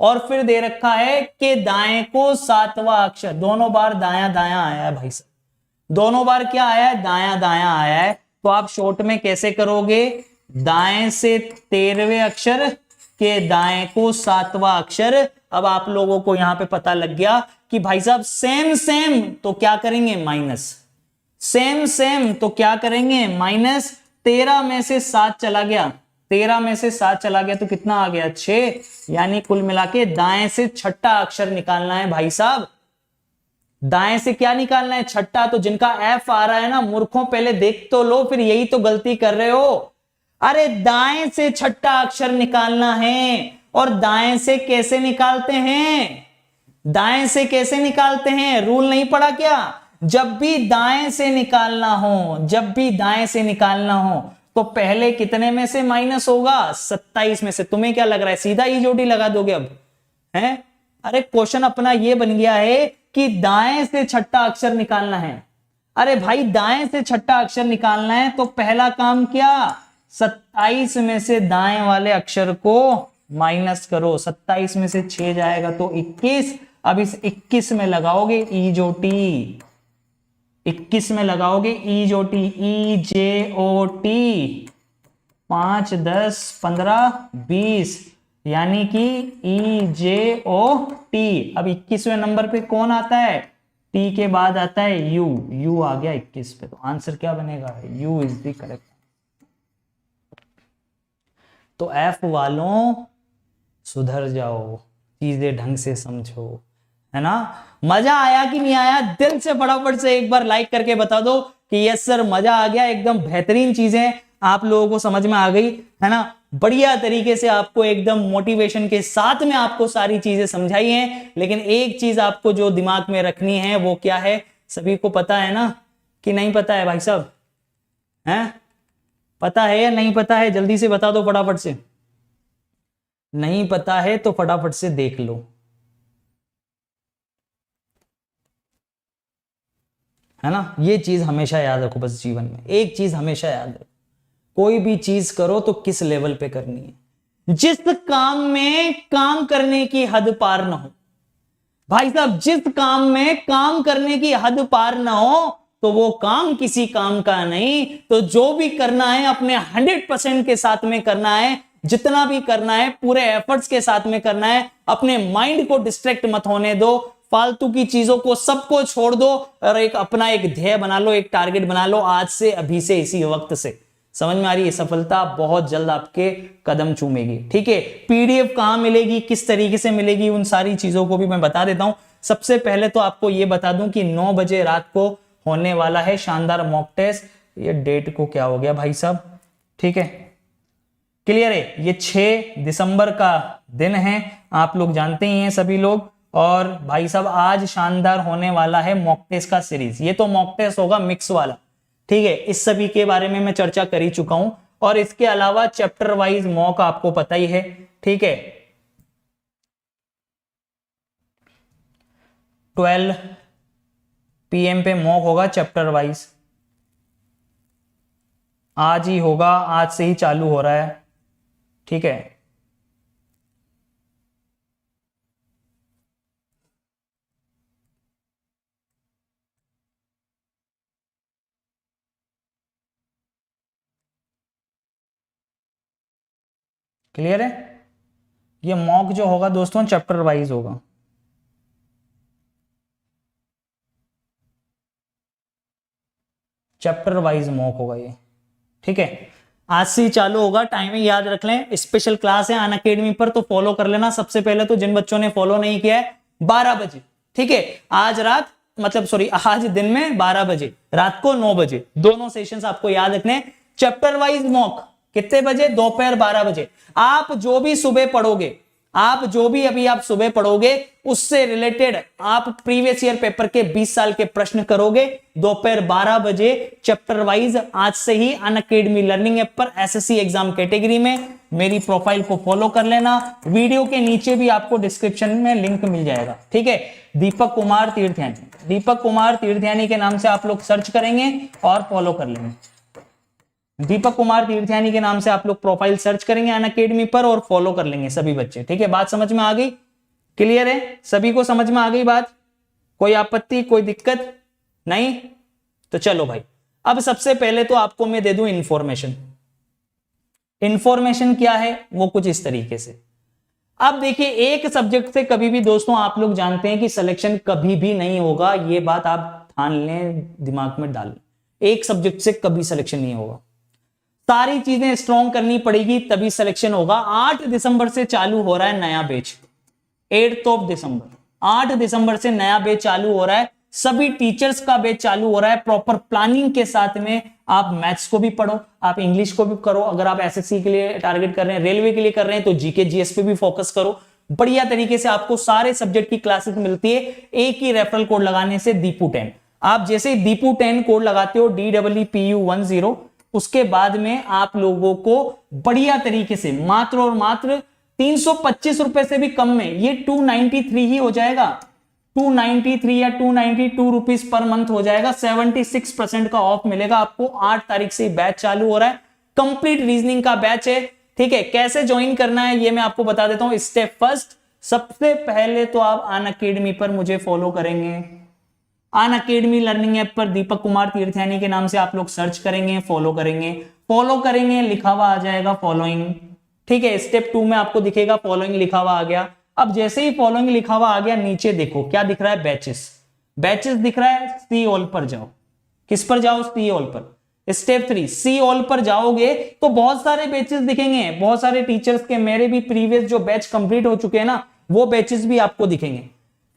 और फिर दे रखा है कि दाएं को 7वां अक्षर। दोनों बार दाया दाया आया है भाई साहब, दोनों बार क्या आया है, दाया दाया आया है। तो आप शॉर्ट में कैसे करोगे, दाएं से 13वें अक्षर के दाएं को 7वां अक्षर। अब आप लोगों को यहां पे पता लग गया कि भाई साहब सेम सेम तो क्या करेंगे, माइनस। सेम सेम तो क्या करेंगे, माइनस। 13 में से 7 चला गया, 13 में से 7 चला गया तो कितना आ गया, 6। यानी कुल मिला के दाएं से छठा अक्षर निकालना है भाई साहब। दाएं से क्या निकालना है, छठा। तो जिनका एफ आ रहा है ना, मूर्खों पहले देख तो लो, फिर यही तो गलती कर रहे हो। अरे दाएं से छठा अक्षर निकालना है। और दाएं से कैसे निकालते हैं, दाएं से कैसे निकालते हैं, रूल नहीं पड़ा क्या। जब भी दाएं से निकालना हो, जब भी दाएं से निकालना हो तो पहले कितने में से माइनस होगा, 27 में से। तुम्हें क्या लग रहा है सीधा ई जोड़ी लगा दोगे अब, है। अरे क्वेश्चन अपना ये बन गया है कि दाएं से छठा अक्षर निकालना है। अरे भाई दाएं से छठा अक्षर निकालना है तो पहला काम क्या, 27 में से दाएं वाले अक्षर को माइनस करो। 27 में से 6 जाएगा तो 21। अब इस 21 में लगाओगे ई जो टी, 21 में लगाओगे ई जो टी, ई जे ओ टी। 5 10 15 20, यानी कि ई जे ओ टी। अब 21वें नंबर पे कौन आता है, टी के बाद आता है यू। यू आ गया 21 पे, तो आंसर क्या बनेगा, यू इज द करेक्ट। तो एफ वालों सुधर जाओ, चीजें ढंग से समझो, है ना। मजा आया कि नहीं आया? दिल से फटाफट से एक बार लाइक करके बता दो कि यस सर मजा आ गया, एकदम बेहतरीन चीजें आप लोगों को समझ में आ गई, है ना। बढ़िया तरीके से आपको एकदम मोटिवेशन के साथ में आपको सारी चीजें समझाई हैं। लेकिन एक चीज आपको जो दिमाग में रखनी है वो क्या है, सभी को पता है ना कि नहीं पता है भाई साहब? हैं, पता है या नहीं पता है? जल्दी से बता दो फटाफट से। नहीं पता है तो फटाफट से देख लो, है ना। ये चीज हमेशा याद रखो बस, जीवन में एक चीज हमेशा याद रखो, कोई भी चीज करो तो किस लेवल पे करनी है। जिस काम में काम करने की हद पार ना हो, भाई साहब जिस काम में काम करने की हद पार ना हो तो वो काम किसी काम का नहीं। तो जो भी करना है अपने 100% के साथ में करना है, जितना भी करना है पूरे एफर्ट्स के साथ में करना है। अपने माइंड को डिस्ट्रैक्ट मत होने दो, फालतू की चीजों को सबको छोड़ दो और एक अपना एक ध्येय बना लो, एक टारगेट बना लो आज से, अभी से, इसी वक्त से। समझ में आ रही है? सफलता बहुत जल्द आपके कदम चूमेगी, ठीक है। पीडीएफ कहां मिलेगी, किस तरीके से मिलेगी, उन सारी चीजों को भी मैं बता देता हूं। सबसे पहले तो आपको यह बता दूं कि 9 बजे रात को होने वाला है शानदार मॉक टेस्ट। ये डेट को क्या हो गया भाई साहब, ठीक है, क्लियर है। ये 6 दिसंबर का दिन है, आप लोग जानते ही हैं सभी लोग। और भाई साहब आज शानदार होने वाला है मॉक टेस्ट का सीरीज। ये तो मॉक टेस्ट होगा मिक्स वाला, ठीक है। इस सभी के बारे में मैं चर्चा कर ही चुका हूं। और इसके अलावा चैप्टर वाइज मॉक आपको पता ही है, ठीक है। 12 PM पे मॉक होगा चैप्टर वाइज, आज ही होगा, आज से ही चालू हो रहा है, ठीक है। क्लियर है? ये मॉक जो होगा दोस्तों चैप्टर वाइज होगा, चैप्टर वाइज मॉक होगा ये, ठीक है। आज से ही चालू होगा, टाइमिंग याद रख लें। स्पेशल क्लास है अनअकैडमी पर, तो फॉलो कर लेना। सबसे पहले तो जिन बच्चों ने फॉलो नहीं किया है 12 बजे, ठीक है। आज रात मतलब सॉरी आज दिन में 12 बजे, रात को 9 बजे, दोनों सेशंस आपको याद रखने। चैप्टर वाइज मॉक कितने बजे? दोपहर 12 बजे। आप जो भी सुबह पढ़ोगे, आप जो भी अभी आप सुबह पढ़ोगे उससे रिलेटेड आप प्रीवियस ईयर पेपर के 20 साल के प्रश्न करोगे दोपहर 12 बजे चैप्टर वाइज। आज से ही अनअकैडमी लर्निंग ऐप पर एसएससी एग्जाम कैटेगरी में मेरी प्रोफाइल को फॉलो कर लेना। वीडियो के नीचे भी आपको डिस्क्रिप्शन में लिंक मिल जाएगा, ठीक है। दीपक कुमार तीर्थयानी, दीपक कुमार तीर्थयानी के नाम से आप लोग सर्च करेंगे और फॉलो कर लेंगे। दीपक कुमार तीर्थयानी के नाम से आप लोग प्रोफाइल सर्च करेंगे अनअकैडमी पर और फॉलो कर लेंगे सभी बच्चे, ठीक है। बात समझ में आ गई? क्लियर है? सभी को समझ में आ गई बात? कोई आपत्ति, कोई दिक्कत नहीं? तो चलो भाई, अब सबसे पहले तो आपको मैं दे दूं इंफॉर्मेशन। इंफॉर्मेशन क्या है वो कुछ इस तरीके से। अब देखिए, एक सब्जेक्ट से कभी भी दोस्तों आप लोग जानते हैं कि सिलेक्शन कभी भी नहीं होगा, ये बात आप ठान लें, दिमाग में डाल लें। एक सब्जेक्ट से कभी सिलेक्शन नहीं होगा, सारी चीजें स्ट्रॉन्ग करनी पड़ेगी तभी सिलेक्शन होगा। 8 दिसंबर से चालू हो रहा है नया बैच, 8 दिसंबर, 8 दिसंबर से नया बैच चालू हो रहा है। सभी टीचर्स का बैच चालू हो रहा है प्रॉपर प्लानिंग के साथ में। आप मैथ्स को भी पढ़ो, आप इंग्लिश को भी करो, अगर आप एसएससी के लिए टारगेट कर रहे हैं, रेलवे के लिए कर रहे हैं तो जीके जीएस पे भी फोकस करो। बढ़िया तरीके से आपको सारे सब्जेक्ट की क्लासेस मिलती है एक ही रेफरल कोड लगाने से, दीपू10। आप जैसे दीपू10 कोड लगाते हो DEEPU10, उसके बाद में आप लोगों को बढ़िया तरीके से मात्र और मात्र 325 रुपए से भी कम में ये 293 ही हो जाएगा। 293 या 292 रुपीज पर मंथ हो जाएगा। 76% का ऑफ मिलेगा आपको। 8 तारीख से बैच चालू हो रहा है, कंप्लीट रीजनिंग का बैच है, ठीक है। कैसे ज्वाइन करना है ये मैं आपको बता देता हूं। स्टेप फर्स्ट, सबसे पहले तो आप अनअकैडमी पर मुझे फॉलो करेंगे। अनअकैडमी लर्निंग ऐप पर दीपक कुमार तीर्थयानी के नाम से आप लोग सर्च करेंगे, फॉलो करेंगे। फॉलो करेंगे लिखा हुआ आ जाएगा फॉलोइंग, ठीक है। स्टेप 2 में आपको दिखेगा फॉलोइंग लिखा हुआ आ गया। अब जैसे ही फॉलोइंग लिखा हुआ आ गया, नीचे देखो क्या दिख रहा है, बैचेस। बैचेस दिख रहा है, सी ऑल पर जाओ। किस पर जाओ? सी ऑल पर। स्टेप 3 सी ऑल पर जाओगे तो बहुत सारे बैचेस दिखेंगे, बहुत सारे टीचर्स के, मेरे भी प्रीवियस जो बैच कंप्लीट हो चुके हैं ना वो बैचेस भी आपको दिखेंगे।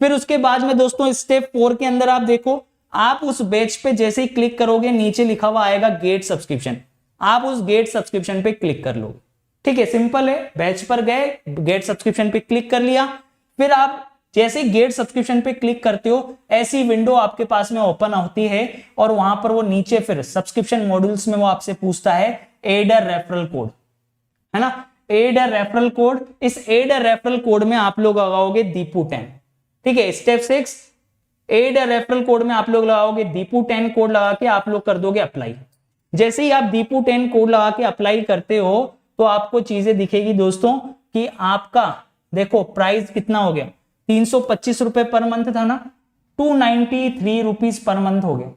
फिर उसके बाद में दोस्तों स्टेप 4 के अंदर आप देखो, आप उस बैच पे जैसे ही क्लिक करोगे नीचे लिखा हुआ आएगा गेट सब्सक्रिप्शन, आप उस गेट सब्सक्रिप्शन पे क्लिक कर लोगे। ठीक है, सिंपल है, बैच पर गए, गेट सब्सक्रिप्शन पे क्लिक कर लिया। फिर आप जैसे गेट सब्सक्रिप्शन पे क्लिक करते हो ऐसी विंडो आपके पास में ओपन होती है और वहां पर वो नीचे फिर सब्सक्रिप्शन मॉड्यूल्स में वो आपसे पूछता है एड अ रेफरल कोड, है ना, एड अ रेफरल कोड। इस एड अ रेफरल कोड में आप लोग लगाओगे दीपू10। ठीक है, step 6 add a referral code में आप लोग लगाओगे दीपू10 कोड लगा के आप लोग कर दोगे अप्लाई। जैसे ही आप दीपू10 कोड लगा के अप्लाई करते हो तो आपको चीजें दिखेगी दोस्तों कि आपका देखो प्राइस कितना हो गया, 325 रुपए पर मंथ था ना, 293 रुपीज पर मंथ हो गया।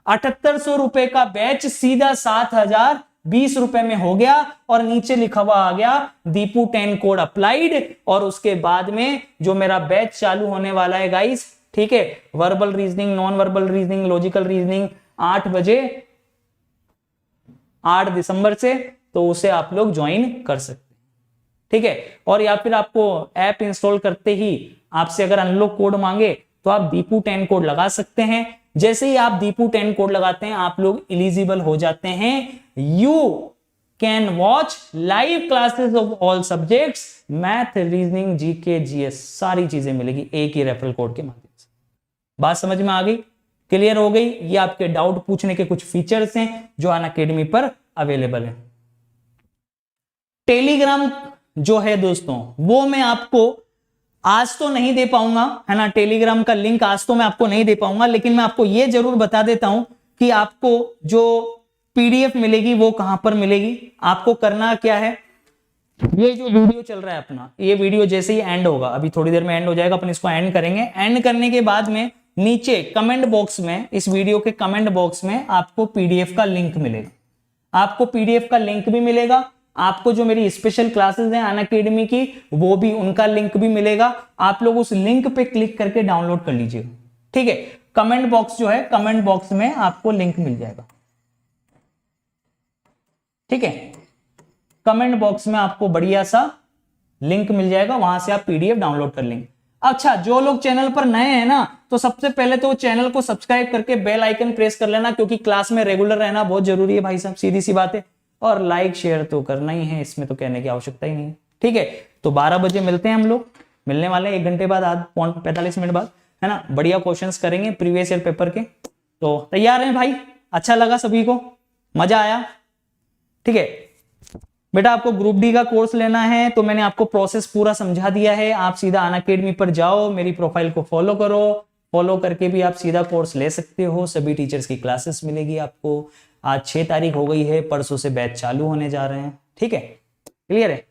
7800 रुपए का बैच सीधा 7020 रुपए में हो गया और नीचे लिखा हुआ आ गया दीपू10 कोड अप्लाइड। और उसके बाद में जो मेरा बैच चालू होने वाला है गाइस, ठीक है, verbal reasoning, non verbal reasoning, logical reasoning 8 बजे 8 दिसंबर से, तो उसे आप लोग ज्वाइन कर सकते। ठीक है, और या फिर आपको ऐप इंस्टॉल करते ही आपसे अगर अनलॉक कोड मांगे तो आप दीपू10 कोड लगा सकते हैं। जैसे ही आप दीपू10 कोड लगाते हैं आप लोग एलिजिबल हो जाते हैं। You can watch live classes of all subjects, math, reasoning, GK, GS, सारी चीजें मिलेगी एक ही रेफरल कोड के माध्यम से। बात समझ में आ गई, क्लियर हो गई? ये आपके डाउट पूछने के कुछ फीचर्स हैं जो अनअकैडमी पर अवेलेबल है। टेलीग्राम जो है दोस्तों वो मैं आपको आज तो नहीं दे पाऊंगा, है ना, टेलीग्राम का लिंक आज तो मैं आपको नहीं दे पाऊंगा, लेकिन मैं आपको ये जरूर बता देता हूं कि आपको जो पीडीएफ मिलेगी वो कहां पर मिलेगी। आपको करना क्या है, ये जो वीडियो चल रहा है अपना, ये वीडियो जैसे ही एंड होगा, अभी थोड़ी देर में एंड हो जाएगा, अपन इसको एंड करेंगे। एंड करने के बाद में नीचे कमेंट बॉक्स में, इस वीडियो के कमेंट बॉक्स में आपको पीडीएफ का लिंक मिलेगा। आपको पीडीएफ का लिंक भी मिलेगा, आपको जो मेरी स्पेशल क्लासेस हैं अनअकैडमी की वो भी, उनका लिंक भी मिलेगा। आप लोग उस लिंक पे क्लिक करके डाउनलोड कर लीजिएगा। ठीक है, कमेंट बॉक्स जो है, कमेंट बॉक्स में आपको लिंक मिल जाएगा। ठीक है, कमेंट बॉक्स में आपको बढ़िया सा लिंक मिल जाएगा, वहां से आप पीडीएफ डाउनलोड कर लेंगे। अच्छा, जो लोग चैनल पर नए हैं ना, तो सबसे पहले तो चैनल को सब्सक्राइब करके बेल आइकन प्रेस कर लेना, क्योंकि क्लास में रेगुलर रहना बहुत जरूरी है भाई साहब, सीधी सी बात है। और लाइक शेयर तो करना ही है, इसमें तो कहने की आवश्यकता ही नहीं है। ठीक है, तो 12 बजे मिलते हैं हम लोग, मिलने वाले 1 घंटे बाद, आध 45 मिनट बाद, है ना। बढ़िया क्वेश्चंस करेंगे प्रीवियस ईयर पेपर के, तो तैयार हैं भाई? अच्छा लगा सभी को, मजा आया? ठीक है बेटा, आपको ग्रुप डी का कोर्स लेना है तो मैंने आपको प्रोसेस पूरा समझा दिया है। आप सीधा अनअकैडमी पर जाओ, मेरी प्रोफाइल को फॉलो करो, फॉलो करके भी आप सीधा कोर्स ले सकते हो। सभी टीचर्स की क्लासेस मिलेगी आपको। आज 6 तारीख हो गई है, परसों से बैच चालू होने जा रहे हैं। ठीक है, क्लियर है?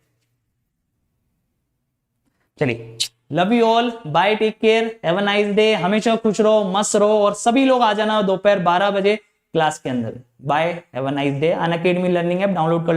चलिए, love you all, bye, take care, have a nice day. हमेशा खुश रहो, मस्त रहो, और सभी लोग आ जाना दोपहर 12 बजे क्लास के अंदर। Bye, have a nice day. Unacademy learning app download कर